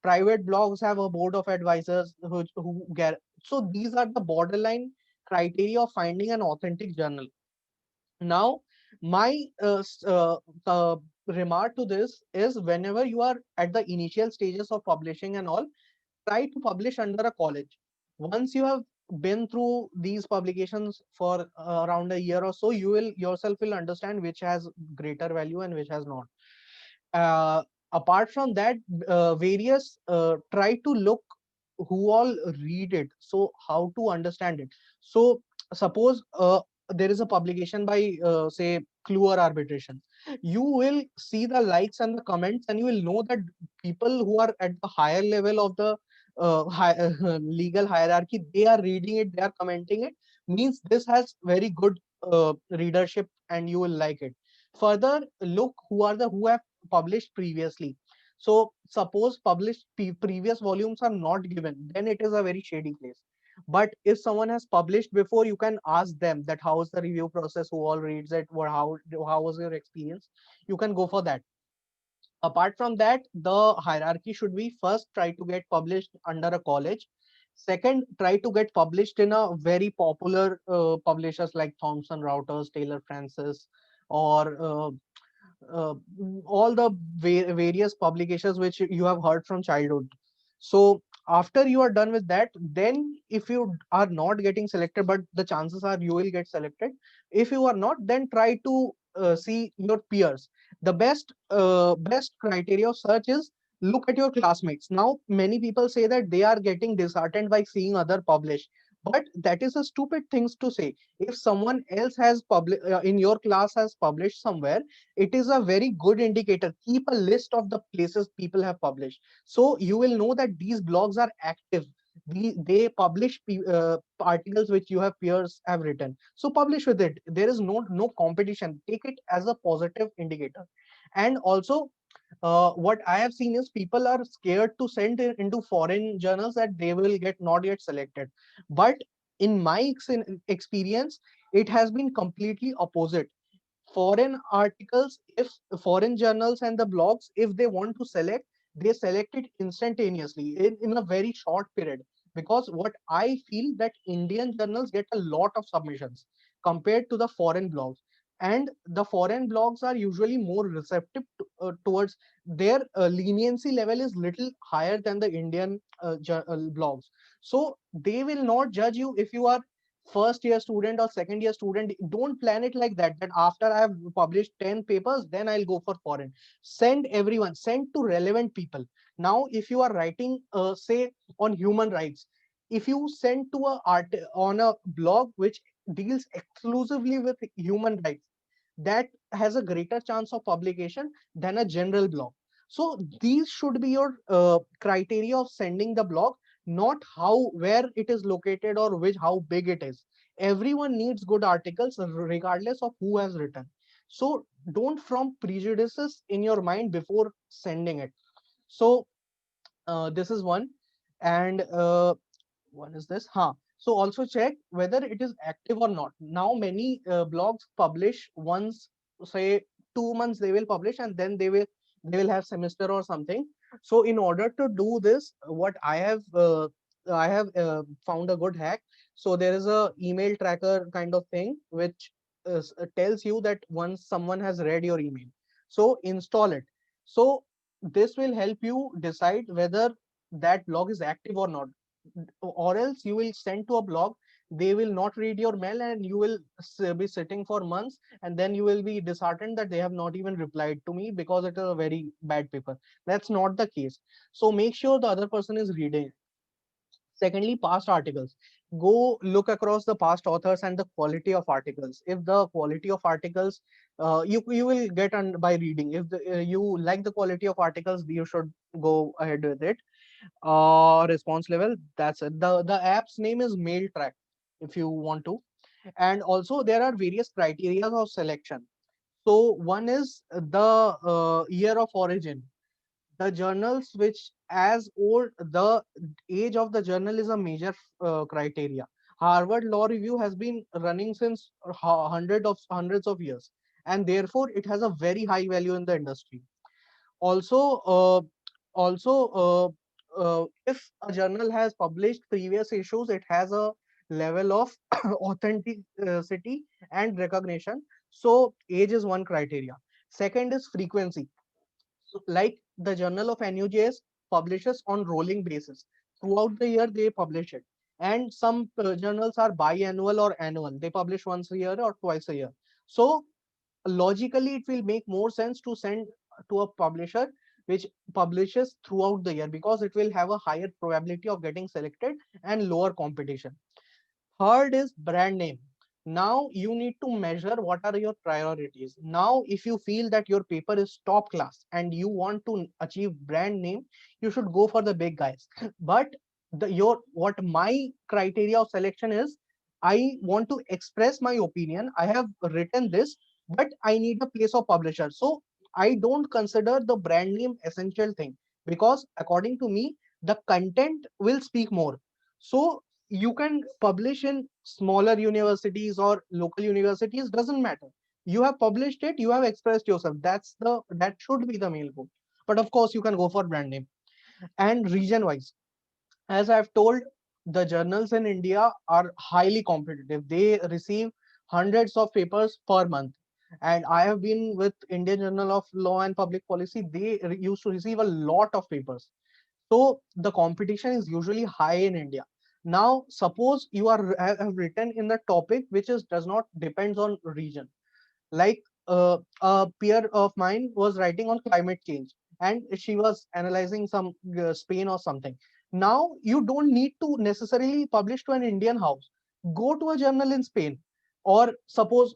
Private blogs have a board of advisors who get. So these are the borderline criteria of finding an authentic journal. Now, my remark to this is, whenever you are at the initial stages of publishing and all, try to publish under a college. Once you have been through these publications for around a year or so, you will yourself will understand which has greater value and which has not. Apart from that, various try to look who all read it, so how to understand it. So suppose there is a publication by say Cluer Arbitration, you will see the likes and the comments, and you will know that people who are at the higher level of the legal hierarchy, they are reading it, they are commenting it, means this has very good readership and you will like it. Further, look who have published previously. So suppose published previous volumes are not given, then it is a very shady place. But if someone has published before, you can ask them that how is the review process, who all reads it, or how was your experience. You can go for that. Apart from that, the hierarchy should be, first try to get published under a college. Second, try to get published in a very popular publishers like Thomson Reuters, Taylor Francis, or all the various publications which you have heard from childhood. So after you are done with that, then if you are not getting selected, but the chances are you will get selected, if you are not, then try to see your peers. The best criteria of search is, look at your classmates. Now many people say that they are getting disheartened by seeing other publish, but that is a stupid things to say. If someone else has published in your class has published somewhere, it is a very good indicator. Keep a list of the places people have published, so you will know that these blogs are active. They publish articles which you have peers have written, so publish with it. There is no competition. Take it as a positive indicator. And also, what I have seen is, people are scared to send it into foreign journals, that they will get not get selected. But in my experience, it has been completely opposite. Foreign articles, if foreign journals and the blogs, if they want to select, they select it instantaneously in a very short period. Because what I feel, that Indian journals get a lot of submissions compared to the foreign blogs, and the foreign blogs are usually more receptive towards, their leniency level is little higher than the Indian blogs. So they will not judge you if you are first year student or second year student. Don't plan it like that, that after I have published 10 papers, then I'll go for foreign. Send everyone, send to relevant people. Now, if you are writing, say, on human rights, if you send to a art on a blog which deals exclusively with human rights, that has a greater chance of publication than a general blog. So these should be your criteria of sending the blog, not how, where it is located or which, how big it is. Everyone needs good articles regardless of who has written. So don't form prejudices in your mind before sending it. So this is one. And what is this? Huh. So also check whether it is active or not. Now many blogs publish once, say 2 months they will publish, and then they will have semester or something. So in order to do this, what I have found a good hack. So there is a email tracker kind of thing which tells you that once someone has read your email, so install it. So this will help you decide whether that blog is active or not, or else you will send to a blog, they will not read your mail, and you will be sitting for months, and then you will be disheartened that they have not even replied to me because it is a very bad paper. That's not the case. So make sure the other person is reading. Secondly, past articles. Go look across the past authors and the quality of articles. If the quality of articles, you will get on by reading. If you like the quality of articles, you should go ahead with it. Response level, that's it. The app's name is Mailtrack, if you want to. And also there are various criteria of selection. So one is the year of origin. The journals which as old, the age of the journal is a major criteria. Harvard Law Review has been running since hundreds of years, and therefore it has a very high value in the industry. Also, if a journal has published previous issues, it has a level of authenticity and recognition. So age is one criteria. Second is frequency. So, like the Journal of NUJS publishes on rolling basis. Throughout the year, they publish it. And some journals are biannual or annual. They publish once a year or twice a year. So logically, it will make more sense to send to a publisher which publishes throughout the year, because it will have a higher probability of getting selected and lower competition. Third is brand name. Now you need to measure what are your priorities. Now, if you feel that your paper is top class and you want to achieve brand name, you should go for the big guys. But what my criteria of selection is, I want to express my opinion. I have written this, but I need a place of publisher. So I don't consider the brand name essential thing, because according to me, the content will speak more. So you can publish in smaller universities or local universities, doesn't matter. You have published it, you have expressed yourself. That should be the main goal. But of course you can go for brand name. And region wise, as I've told, the journals in India are highly competitive. They receive hundreds of papers per month. And I have been with Indian Journal of Law and Public Policy. They used to receive a lot of papers. So the competition is usually high in India. Now, suppose you have written in the topic which is does not depends on region. Like a peer of mine was writing on climate change, and she was analyzing some Spain or something. Now you don't need to necessarily publish to an Indian house. Go to a journal in Spain, or suppose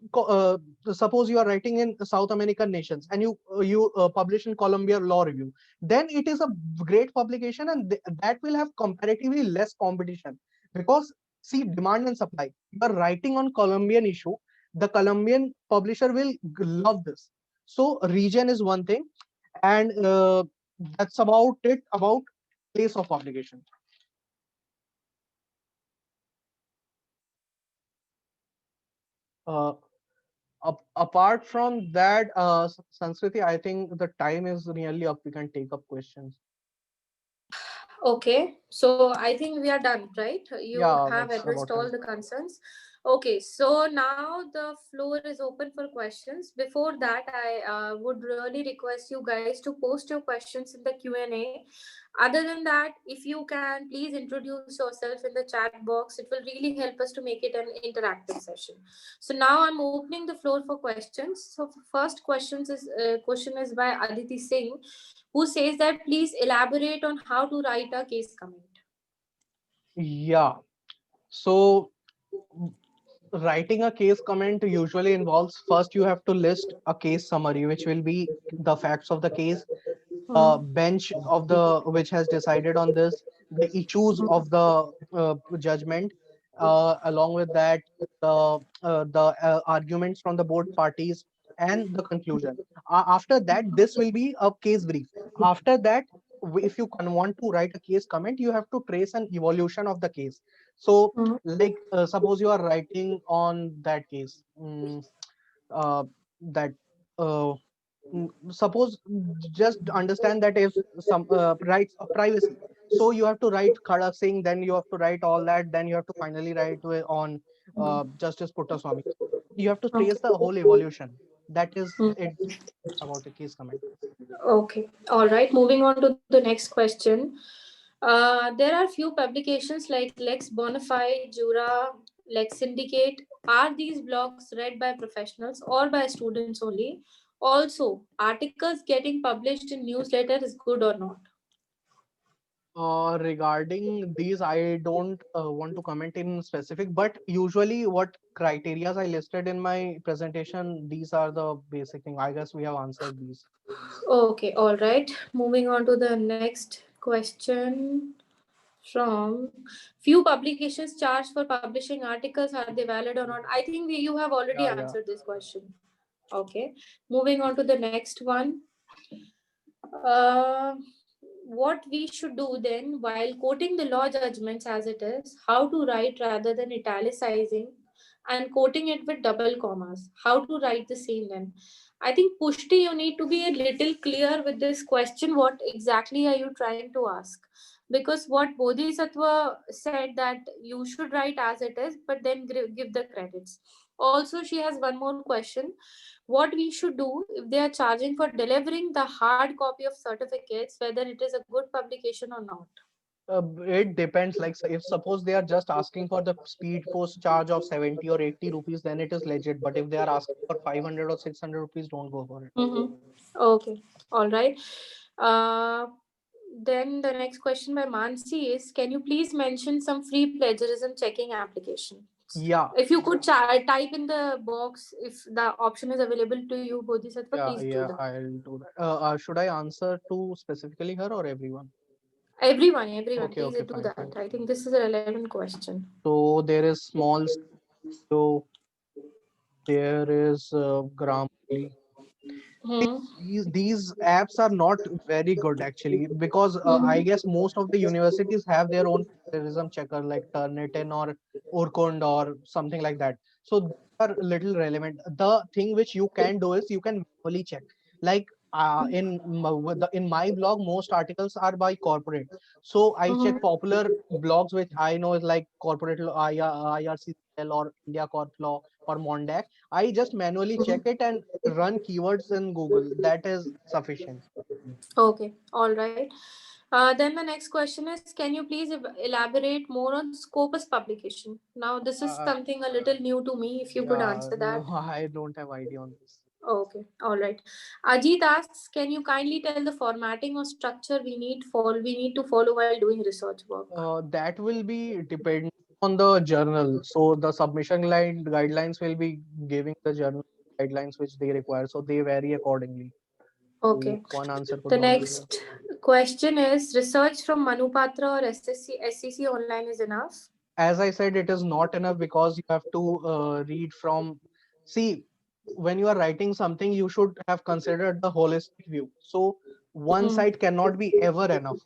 you are writing in South American nations, and you publish in Columbia Law Review. Then it is a great publication, and that will have comparatively less competition, because see, demand and supply. You are writing on Colombian issue, the Colombian publisher will love this. So region is one thing, and that's about it about place of publication. Uh, Apart from that, Sanskriti, I think the time is nearly up. We can take up questions. Okay, so I think we are done, right? You Yeah, have that's addressed about all time. the concerns. Okay, so now the floor is open for questions. Before that, I would really request you guys to post your questions in the Q&A. Other than that, if you can, please introduce yourself in the chat box. It will really help us to make it an interactive session. So now I'm opening the floor for questions. So first question is by Aditi Singh, who says that please elaborate on how to write a case comment. Yeah. So writing a case comment usually involves, first you have to list a case summary, which will be the facts of the case, bench of the which has decided on this, the issues of the judgment, along with that the arguments from the both parties and the conclusion. After that, this will be a case brief. After that, if you want to write a case comment, you have to trace an evolution of the case. So, Mhm. like suppose you are writing on that case, uh, that uh, suppose just understand that if some rights of privacy, so you have to write Khadak Singh, then you have to write all that, then you have to finally write on Justice Puttaswamy. You have to trace the whole evolution. That is it about a case comment. Okay. All right. Moving on to the next question. There are few publications like Lex Bonafide, Jura, Lex Syndicate. Are these blogs read by professionals or by students only? Also, articles getting published in newsletter is good or not? Regarding these, I don't want to comment in specific, but usually what criterias I listed in my presentation, these are the basic thing. I guess we have answered these. Okay. All right. Moving on to the next question from few publications charged for publishing articles. Are they valid or not? I think you have already Yeah, yeah. answered this question. Okay. Moving on to the next one. Uh, what we should do then while quoting the law judgments as it is, how to write rather than italicizing and quoting it with double commas, how to write the same then. I think Pushti, you need to be a little clear with this question. What exactly are you trying to ask? Because what Bodhisattva said that you should write as it is, but then give the credits. Also, she has one more question. What we should do if they are charging for delivering the hard copy of certificates, whether it is a good publication or not? It depends. Like, if suppose they are just asking for the speed post charge of 70 or 80 rupees, then it is legit. But if they are asking for 500 or 600 rupees, don't go for it. Mm-hmm. Okay, all right. Uh, then the next question by Mansi is, can you please mention some free plagiarism checking application? Yeah, If you could type in the box if the option is available to you, Bodhisattva, yeah, please do yeah, that. I'll do that. Should I answer to specifically her or everyone? Everyone, Okay, please okay, do fine, that. fine. I think this is a relevant question. So there is small, so there is Grammarly. Hmm. These apps are not very good actually, because I Hmm. guess most of the universities have their own plagiarism checker like Turnitin or Urkund or something like that. So they are little relevant. The thing which you can do is you can manually check. Like in my blog, most articles are by corporate. So I check Hmm. popular blogs which I know is like corporate law, IRCCL or India Corp Law or Mondac. I just manually check it and run keywords in Google. That is sufficient. Okay, all right. Then the next question is, can you please elaborate more on Scopus publication? Now, this is Uh, something a little new to me. If you could yeah, answer no, that. I don't have idea on this. Okay, all right. Ajit asks, can you kindly tell the formatting or structure we need to follow while doing research work? That will be depending on the journal. So the submission line guidelines will be giving the journal guidelines which they require. So they vary accordingly. So Okay. one answer could The not be there. next question is, research from Manupatra or SCC online is enough? As I said, it is not enough because you have to read from. See, when you are writing something, you should have considered the holistic view. So one Hmm. side cannot be ever enough.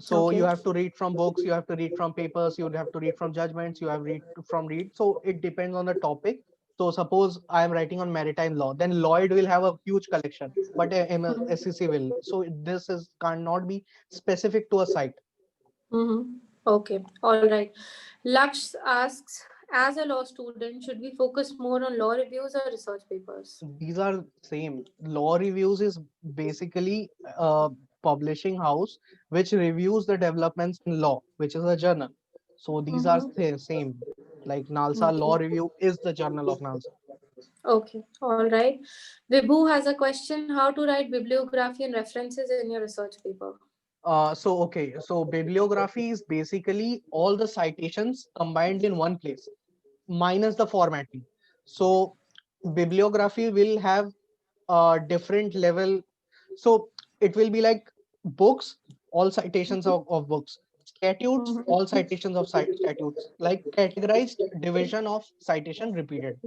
So you Okay. have to read from books, you have to read from papers, you have to read from judgments, you have read from read. So it depends on the topic. So suppose I am writing on maritime law, then Lloyd will have a huge collection, but SEC will. So this is cannot be specific to a site. Mm-hmm. Okay, all right. Laksh asks, As a law student, should we focus more on law reviews or research papers? These are same. Law reviews is basically a publishing house which reviews the developments in law, which is a journal. So these are Mm-hmm. same. Like Nalsa Law Okay. Review is the journal of Nalsa. Okay. All right. Vibhu has a question: how to write bibliography and references in your research paper? So bibliography is basically all the citations combined in one place, minus the formatting. So bibliography will have a different level. So it will be like books, all citations of books, statutes, all citations of statutes, like categorized division of citation repeated.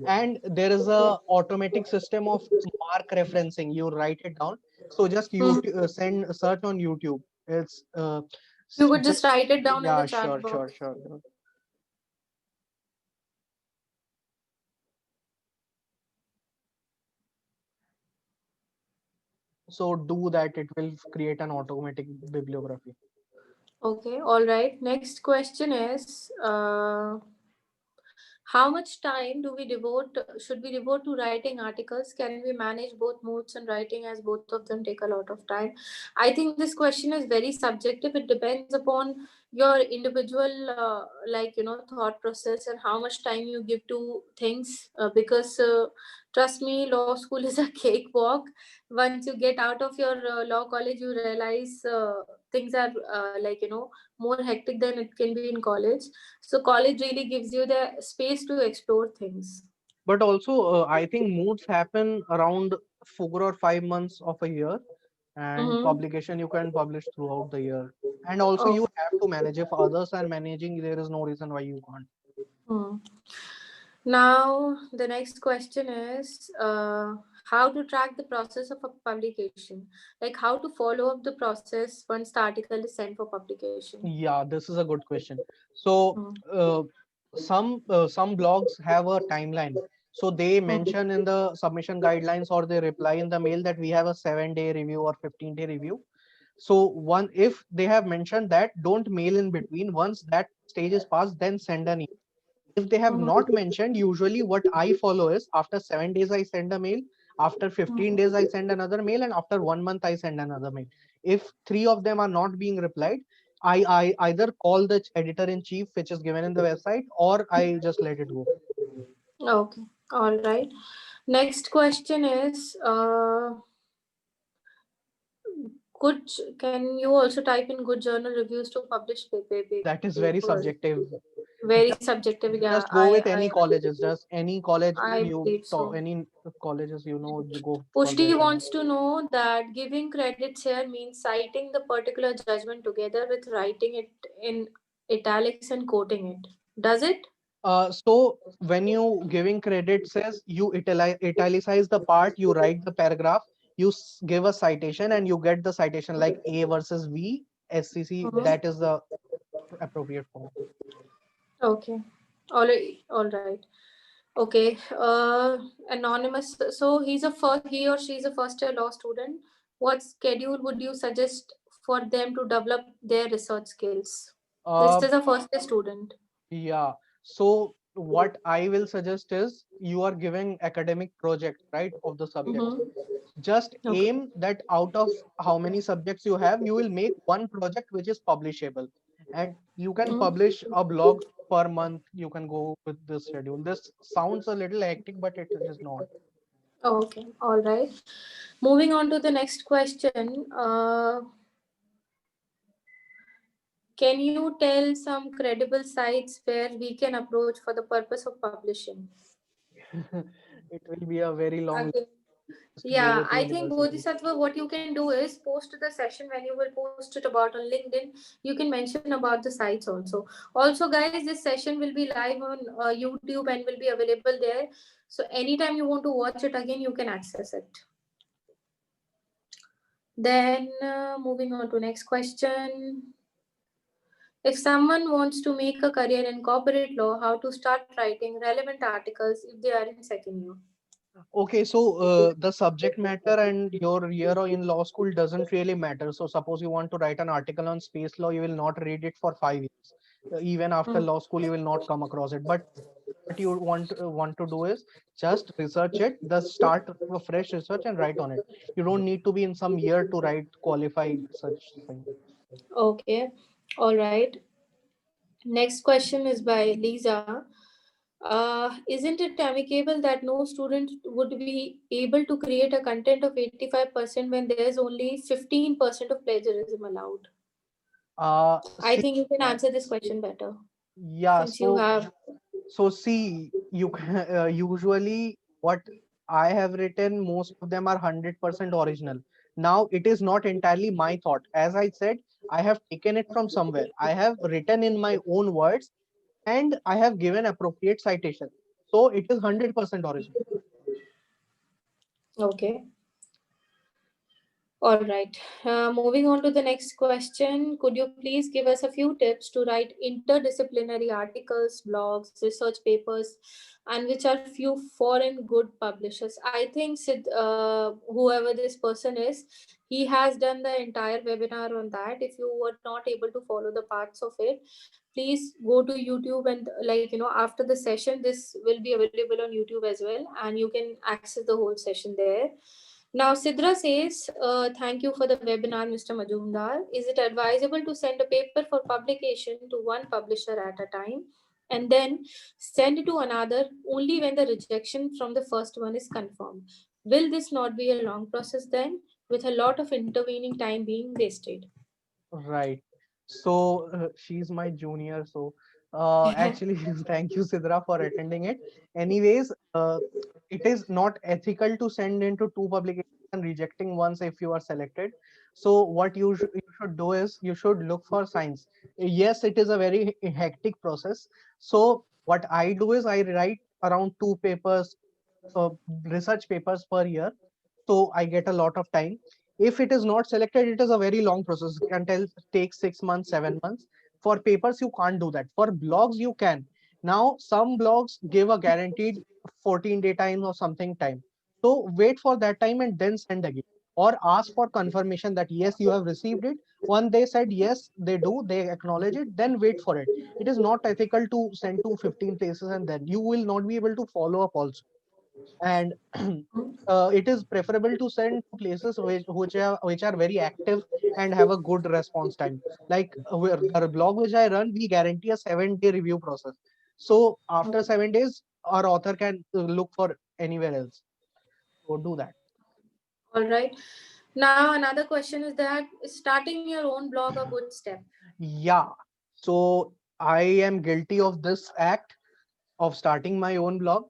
And there is a automatic system of mark referencing. You write it down. So just Hmm. YouTube, send a search on YouTube. It's You could just just write it down in the yeah, chat sure, box. sure, sure. So do that, it will create an automatic bibliography. Okay. All right. Next question is, how much time do we devote, should we devote to writing articles? Can we manage both modes and writing, as both of them take a lot of time? I think this question is very subjective. It depends upon your individual, thought process and how much time you give to things. Because trust me, law school is a cakewalk. Once you get out of your law college, you realize things are more hectic than it can be in college. So college really gives you the space to explore things. But also, I think moods happen around 4 or 5 months of a year, and Mm-hmm. publication you can publish throughout the year. And also, Oh. you have to manage. If others are managing, there is no reason why you can't. Hmm. Now the next question is, how to track the process of a publication, like how to follow up the process once the article is sent for publication. Yeah, this is a good question. So, Hmm. uh, some blogs have a timeline. So they Hmm. mention in the submission guidelines or they reply in the mail that we have a 7-day review or 15-day review. So one, if they have mentioned that, don't mail in between. Once that stage is passed, then send an email. If they have not Hmm. mentioned, usually what I follow is after 7 days I send a mail, after 15 days I send another mail, and after 1 month I send another mail. If three of them are not being replied, I either call the editor in chief, which is given in the website, or I just let it go. Okay. All right. Next question is, good. Can you also type in good journal reviews to publish That is very papers? subjective. Very Just subjective. Yeah, just go I with any colleges. Just any college I you believe talk, so. any colleges you go for Pushti their journal. wants to know that giving credits here means citing the particular judgment together with writing it in italics and quoting it. Does it? So when you giving credit says you italicize the part, you write the paragraph, you give a citation and you get the citation like A versus V, SCC, Mhm. that is the appropriate form. Okay. All right. All right. Okay. Anonymous. So he or she is a first year law student. What schedule would you suggest for them to develop their research skills? This Uh, is a first year student. yeah. So what I will suggest is you are giving academic project, right, of the subjects. Mm-hmm. Just Okay. aim that out of how many subjects you have, you will make one project which is publishable. And you can Mm-hmm. publish a blog per month. You can go with this schedule. This sounds a little hectic, but it is not. Okay. All right. Moving on to the next question. Can you tell some credible sites where we can approach for the purpose of publishing? It will be a very long list. Okay. Just go Yeah, with I think university. Bodhisattva, what you can do is post the session when you will post it about on LinkedIn. You can mention about the sites also. Also, guys, this session will be live on YouTube and will be available there. So, anytime you want to watch it again, you can access it. Then, moving on to next question. If someone wants to make a career in corporate law, how to start writing relevant articles if they are in second year? Okay, so the subject matter and your year in law school doesn't really matter. So suppose you want to write an article on space law, you will not read it for 5 years. Even after law school, you will not come across it. But what you want to do is just research it, just start a fresh research and write on it. You don't need to be in some year to write qualified such thing. Okay, all right. Next question is by Lisa. Isn't it amicable that no student would be able to create a content of 85% when there's only 15% of plagiarism allowed? I See, think you can answer this question better yeah, since you have. so see, you can usually what I have written, most of them are 100% original. Now, it is not entirely my thought. As I said, I have taken it from somewhere. I have written in my own words and I have given appropriate citation. So it is 100% original. Okay. All right. Moving on to the next question. Could you please give us a few tips to write interdisciplinary articles, blogs, research papers, and which are few foreign good publishers? I think whoever this person is, he has done the entire webinar on that. If you were not able to follow the parts of it, please go to YouTube and after the session, this will be available on YouTube as well, and you can access the whole session there. Now, Sidra says, thank you for the webinar, Mr. Majumdar. Is it advisable to send a paper for publication to one publisher at a time and then send it to another only when the rejection from the first one is confirmed? Will this not be a long process then, with a lot of intervening time being wasted? Right. So she's my junior. So actually, thank you, Sidra, for attending it. Anyways, it is not ethical to send into two publications and rejecting once if you are selected. So what you should do is you should look for signs. Yes, it is a very hectic process. So what I do is I write around two papers, uh, research papers per year, so I get a lot of time. If it is not selected, it is a very long process. It can take 6 months, 7 months. For papers, you can't do that. For blogs, you can. Now, some blogs give a guaranteed 14-day time or something time. So wait for that time and then send again. Or ask for confirmation that yes, you have received it. When they said yes, they do, they acknowledge it, then wait for it. It is not ethical to send to 15 places and then you will not be able to follow up also. And it is preferable to send to places which are very active and have a good response time. Like the blog which I run, we guarantee a 7-day review process. So after 7 days, our author can look for anywhere else. So do that. All right. Now, another question is that is starting your own blog a good step? Yeah. So I am guilty of this act of starting my own blog.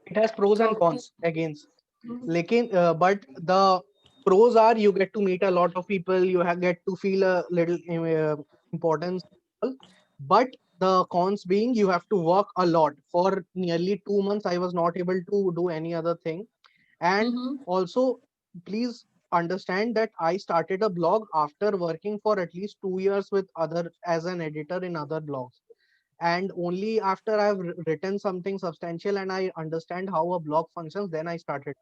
It has pros and Okay. cons against. But the pros are you get to meet a lot of people, get to feel a little importance. But the cons being you have to work a lot. For nearly 2 months, I was not able to do any other thing. And Mm-hmm. also, please understand that I started a blog after working for at least 2 years with other as an editor in other blogs, and only after I've written something substantial and I understand how a blog functions, then I started.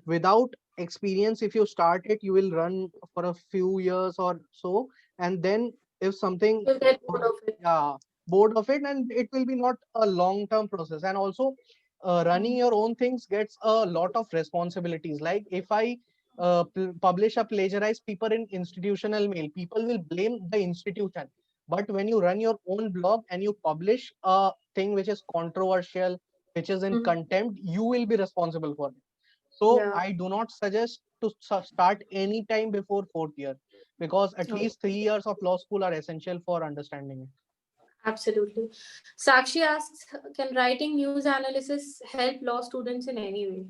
Without experience, if you start it, you will run for a few years or so, and then if something You'll get bored of it. yeah, bored of it, and it will be not a long term process. And also, running your own things gets a lot of responsibilities. Like if I publish a plagiarized paper in institutional mail, people will blame the institution. But when you run your own blog and you publish a thing which is controversial, which is in Mhm. contempt, you will be responsible for it. So Yeah. I do not suggest to start any time before fourth year, because at Oh, least 3 years of law school are essential for understanding it. absolutely. Sakshi asks, can writing news analysis help law students in any way?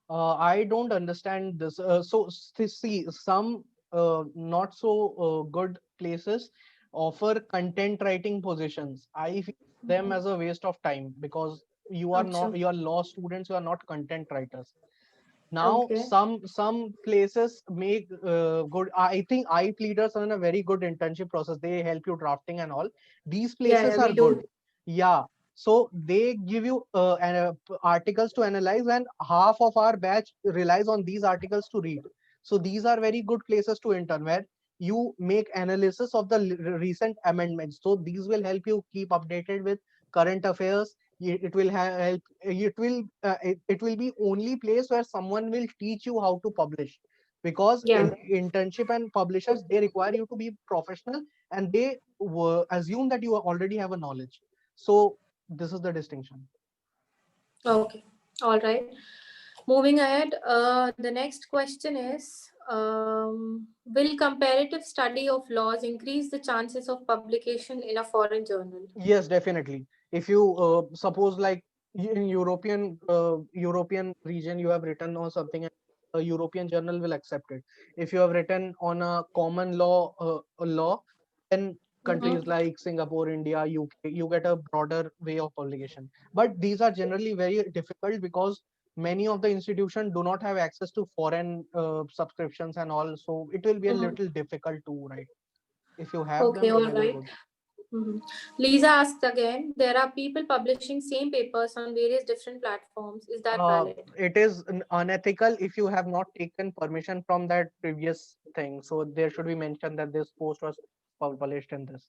I don't understand this. See, some not so good places offer content writing positions. I feel them as a waste of time because you are law students, you are not content writers. Now, Okay. some places make good. I think I pleaders are in a very good internship process. They help you drafting and all. These Yeah, yeah, places we are good. do. Yeah. So they give you articles to analyze, and half of our batch relies on these articles to read. So these are very good places to intern where you make analysis of the recent amendments. So these will help you keep updated with current affairs. It will help. It will be only place where someone will teach you how to publish, because Yeah. internship and publishers, they require you to be professional, and they assume that you already have a knowledge. So this is the distinction. Okay. All right. Moving ahead, the next question is, will comparative study of laws increase the chances of publication in a foreign journal? Yes, definitely. If you suppose, like, in European region, you have written on something, and a European journal will accept it. If you have written on a common law, then countries Mm-hmm. like Singapore, India, UK, you get a broader way of publication. But these are generally very difficult, because many of the institutions do not have access to foreign subscriptions and all. So it will be a Mm-hmm. little difficult to write. If you have Okay, them, all then well and right. good. Mhm. Lisa asked again, there are people publishing same papers on various different platforms. Is that valid? It is unethical if you have not taken permission from that previous thing. So there should be mentioned that this post was published in this.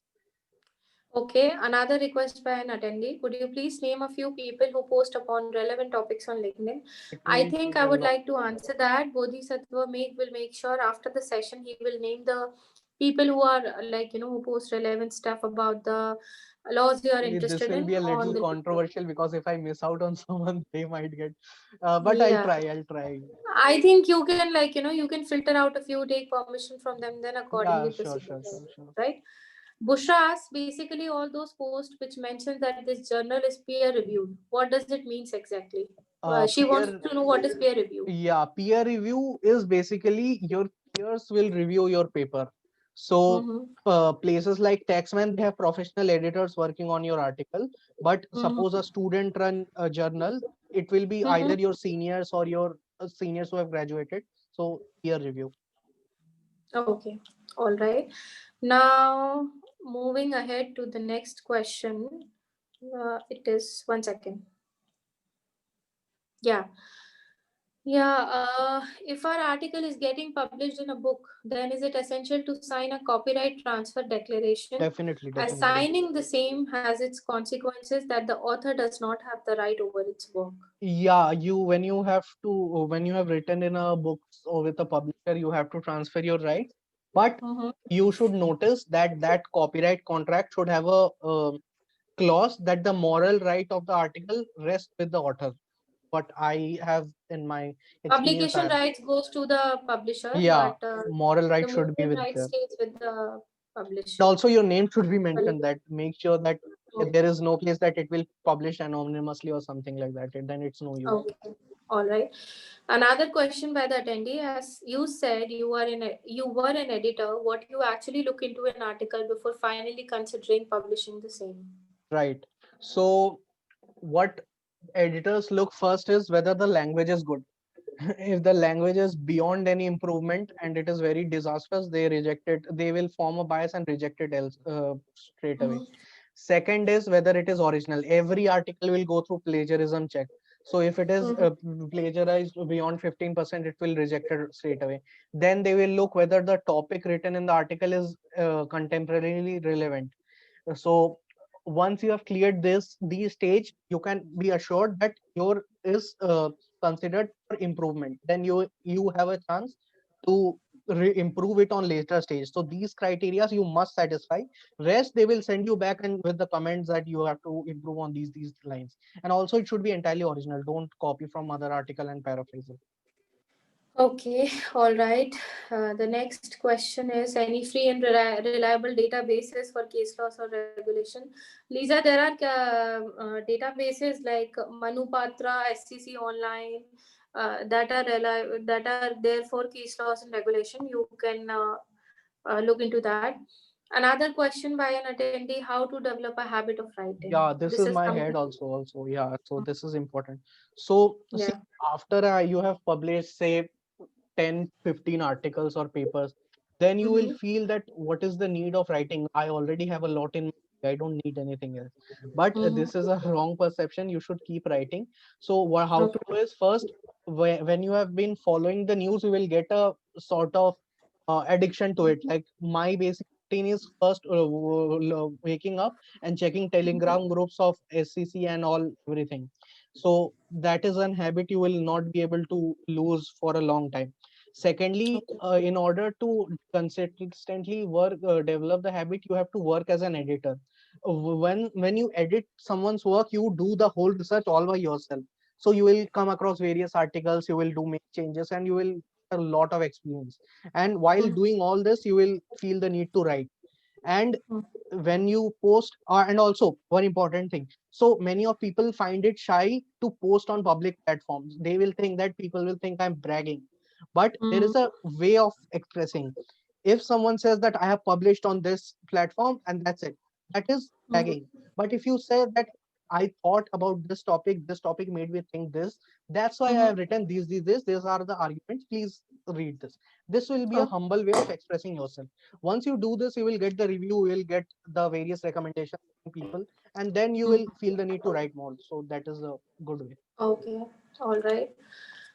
Okay, another request by an attendee. Could you please name a few people who post upon relevant topics on LinkedIn? It I will think be I a would lot. like to answer that. Bodhisattva will make sure after the session he will name the people who are like who post relevant stuff about the laws you are This interested will in be a on little the LinkedIn. controversial, because if I miss out on someone, they might get. But I'll Yeah. try. I'll try. I think you can you can filter out a few, take permission from them, then accordingly Yeah, sure, proceed sure, with them, sure, sure. right? Bushra asks basically all those posts which mentions that this journal is peer reviewed. What does it means exactly? She wants Peer, to know what is peer review. yeah, peer review is basically your peers will review your paper. So Mm-hmm. places like Taxman, they have professional editors working on your article. But suppose Mm-hmm. a student run a journal, it will be either Mm-hmm. your seniors or your seniors who have graduated. So peer review. Okay. All right. Now moving ahead to the next question. It is 1 second. Yeah. Yeah, if our article is getting published in a book, then is it essential to sign a copyright transfer declaration? Definitely, As definitely. signing the same has its consequences that the author does not have the right over its work. Yeah, you when you have written in a book or with a publisher, you have to transfer your rights. But Mm-hmm. you should notice that that copyright contract should have a clause that the moral right of the article rests with the author. What I have in my experience, I Publication have, rights goes to the publisher, yeah, but moral right the should be movement with right there. stays with the And publisher. also your name should be mentioned. That make sure that Okay. there is no place that it will publish anonymously or something like that. Then it's no use. Okay. All right. Another question by the attendee: as you said, you were an editor. What you actually look into an article before finally considering publishing the same? Right. So what editors look first is whether the language is good. If the language is beyond any improvement and it is very disastrous, they reject it. They will form a bias and reject it else straight away. Mm-hmm. Second is whether it is original. Every article will go through plagiarism check. So if it is Mm-hmm. plagiarized beyond 15%, it will reject it straight away. Then they will look whether the topic written in the article is contemporarily relevant. So once you have cleared these stage, you can be assured that your is considered for improvement. Then you have a chance to improve it on later stage. So these criteria you must satisfy. Rest they will send you back and with the comments that you have to improve on these lines. And also it should be entirely original. Don't copy from other article and paraphrase it. Okay, all right. The next question is any free and reliable databases for case laws or regulation? Lisa, there are databases like Manupatra, SCC Online that are there for case laws and regulation. You can look into that. Another question by an attendee: how to develop a habit of writing? Yeah, this This is is my something. head also. Yeah, so this is important. So see, Yeah. after you have published say 10, 15 articles or papers, then you will Mm-hmm. feel that what is the need of writing? I already have a lot in my, I don't need anything else. But this is Mm-hmm. a wrong perception. You should keep writing. So how to Okay. do is first, when you have been following the news, you will get a sort of addiction to it. Like my basic routine is first waking up and checking telegram groups of SCC and all everything. So that is an habit you will not be able to lose for a long time. Secondly, in order to consistently work, develop the habit, you have to work as an editor. When you edit someone's work, you do the whole research all by yourself. So you will come across various articles, you will do make changes, and you will a lot of experience. And while doing all this, you will feel the need to write. And when you post, and also one important thing, so many of people find it shy to post on public platforms. They will think that people will think I'm bragging, but there is a way of expressing. If someone says that I have published on this platform and that's it, that is bragging. But if you say that I thought about this topic made me think this, that's why I have written these are the arguments, please read this. This will be a humble way of expressing yourself. Once you do this, you will get the review, you will get the various recommendations from people, and then you will feel the need to write more. So that is a good way. Okay, all right.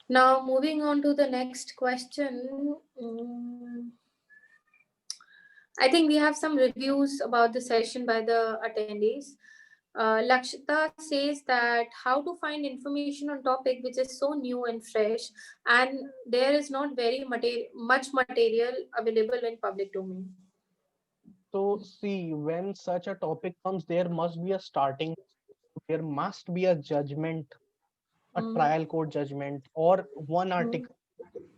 Now, moving on to the next question. I think we have some reviews about the session by the attendees. Lakshita says that how to find information on topic which is so new and fresh, and there is not very much material available in public domain. So see, when such a topic comes, there must be a starting, there must be a judgment, a trial court judgment, or one article.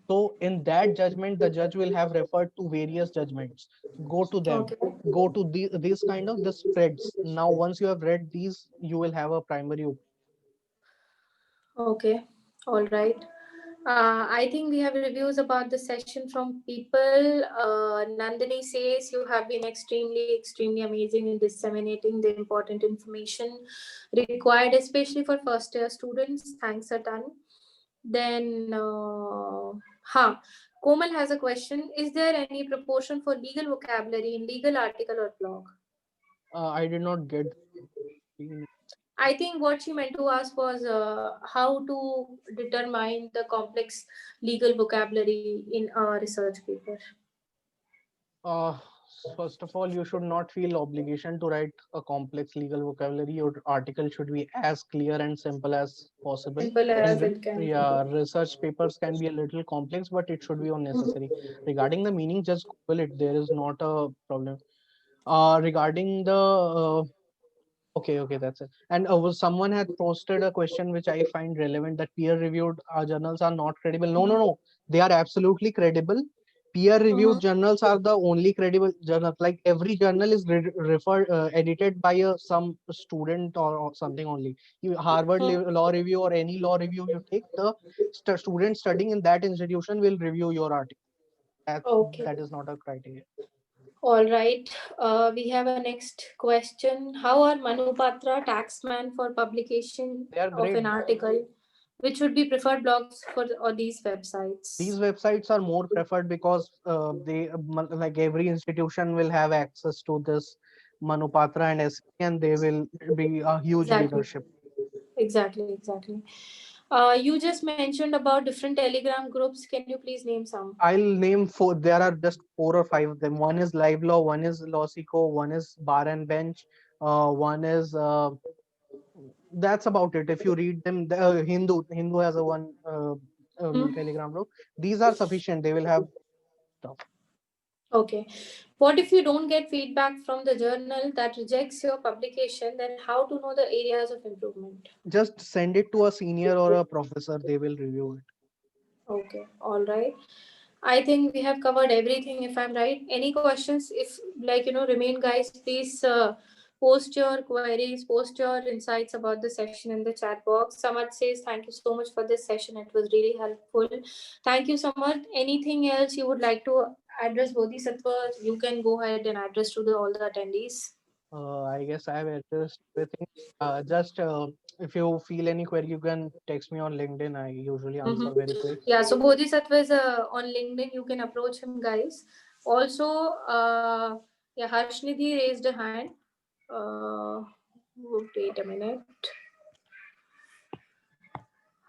So in that judgment, the judge will have referred to various judgments. Go to them, Okay. go to these kind of the spreads. Now, once you have read these, you will have a primary opinion. Okay, all right. I think we have reviews about the session from people. Nandini says you have been extremely amazing in disseminating the important information required, especially for first year students. Thanks a ton. Then, Komal has a question. Is there any proportion for legal vocabulary in legal article or blog? I did not get. I think what she meant to ask was how to determine the complex legal vocabulary in a research paper. Uh, First of all, you should not feel obligation to write a complex legal vocabulary. Your article should be as clear and simple as possible. Simple as In it can be. yeah, research papers can be a little complex, but it should be unnecessary. Regarding the meaning, just Google it. There is not a problem. Regarding the okay, that's it. And someone had posted a question which I find relevant, that peer-reviewed journals are not credible. No. They are absolutely credible. Peer-reviewed journals are the only credible journal. Like every journal is edited by some student or something only. Harvard Law Review or any law review you take, the student studying in that institution will review your article. Okay. That is not a criteria. All right. We have a next question. How are Manupatra taxman for publication They are of great. an article? Which would be preferred blogs for or these These websites? websites are more preferred because like every institution will have access to this Manupatra and SC, and they will be a huge Exactly. readership. Exactly. You just mentioned about different Telegram groups. Can you please name some? I'll name four. There are just 4 or 5 of them. One is Live Law, one is Lawsico, one is Bar and Bench, one is that's about it. If you read them, the Hindu has a one Telegram group. These are sufficient. They will have stuff. Okay. What if you don't get feedback from the journal that rejects your publication? Then how to know the areas of improvement? Just send it to a senior or a professor. They will review it. Okay. All right. I think we have covered everything if I'm right. Any questions? If remain guys, please post your queries, post your insights about the session in the chat box. Samad says thank you so much for this session. It was really helpful. Thank you, Samad. Anything else you would like to address Bodhisattva? You can go ahead and address to all the attendees. I guess I have addressed everything. Just if you feel any query, you can text me on LinkedIn. I usually answer very quick. Yeah, so Bodhisattva is on LinkedIn. You can approach him, guys. Also, yeah, Harshnidhi raised a hand. Wait a minute.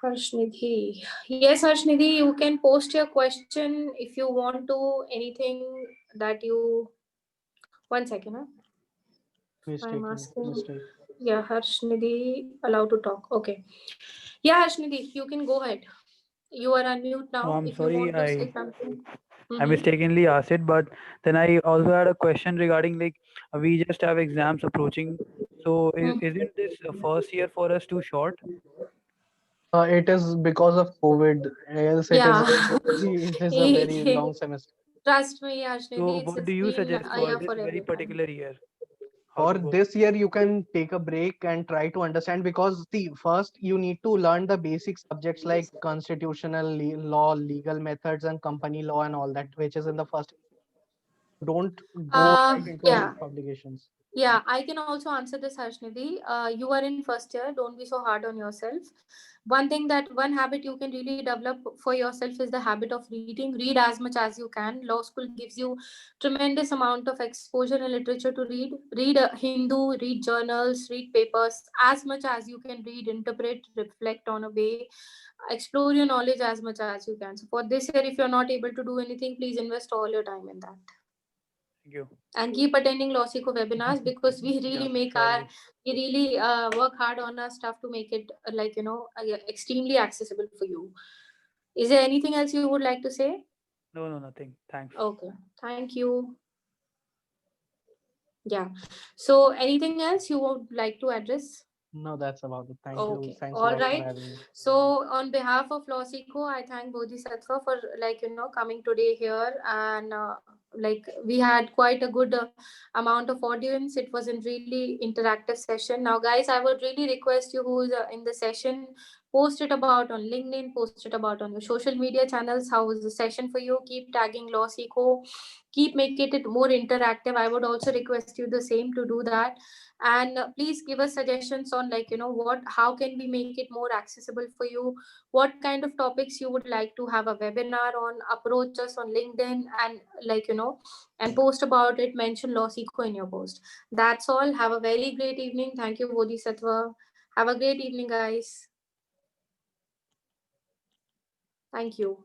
Harshnidhi. Yes, Harshnidhi, you can post your question if you want to, anything that you. 1 second, huh? I'm asking. Mistake. Yeah, Harshnidhi, allowed to talk. Okay. Yeah, Harshnidhi, you can go ahead. You are unmute Oh, now I'm if you sorry, want to say something. I Mm-hmm. mistakenly asked it, but then I also had a question regarding like we just have exams approaching. So isn't this the first year for us too short? It is because of COVID. Else Yeah. it is a very long semester. Trust me, So Harshnidhi, what it's do you been suggest a for year this for very everyone. particular year? How For to go? this year, you can take a break and try to understand, because the first you need to learn the basic subjects like constitutional law, legal methods, and company law, and all that, which is in the first. Don't go right into Yeah. publications. Yeah, I can also answer this, Harshnidhi. You are in first year. Don't be so hard on yourself. One habit you can really develop for yourself is the habit of reading. Read as much as you can. Law school gives you tremendous amount of exposure and literature to read. Read Hindu, read journals, read papers as much as you can read, interpret, reflect on a way. Explore your knowledge as much as you can. So for this year, if you're not able to do anything, please invest all your time in that Thank you. and keep attending Losico webinars because we really Yeah, make our surely. we really work hard on our stuff to make it extremely accessible for you. Is there anything else you would like to say? No, no, nothing. Thanks. Okay, thank you. Yeah. So anything else you would like to address? No, that's about it. Thank you. Okay, Thanks a all lot for right. having me. So on behalf of Losico, I thank Bodhisattva for coming today here and we had quite a good amount of audience. It was a really interactive session. Now, guys, I would really request you who is in the session, post it about on LinkedIn, post it about on your social media channels. How was the session for you? Keep tagging Losico, keep making it more interactive. I would also request you the same to do that, and please give us suggestions on what how can we make it more accessible for you, what kind of topics you would like to have a webinar on. Approach us on LinkedIn and and post about it, mention Losico in your post. That's all. Have a very great evening. Thank you, Bodhisattva. Have a great evening, guys. Thank you.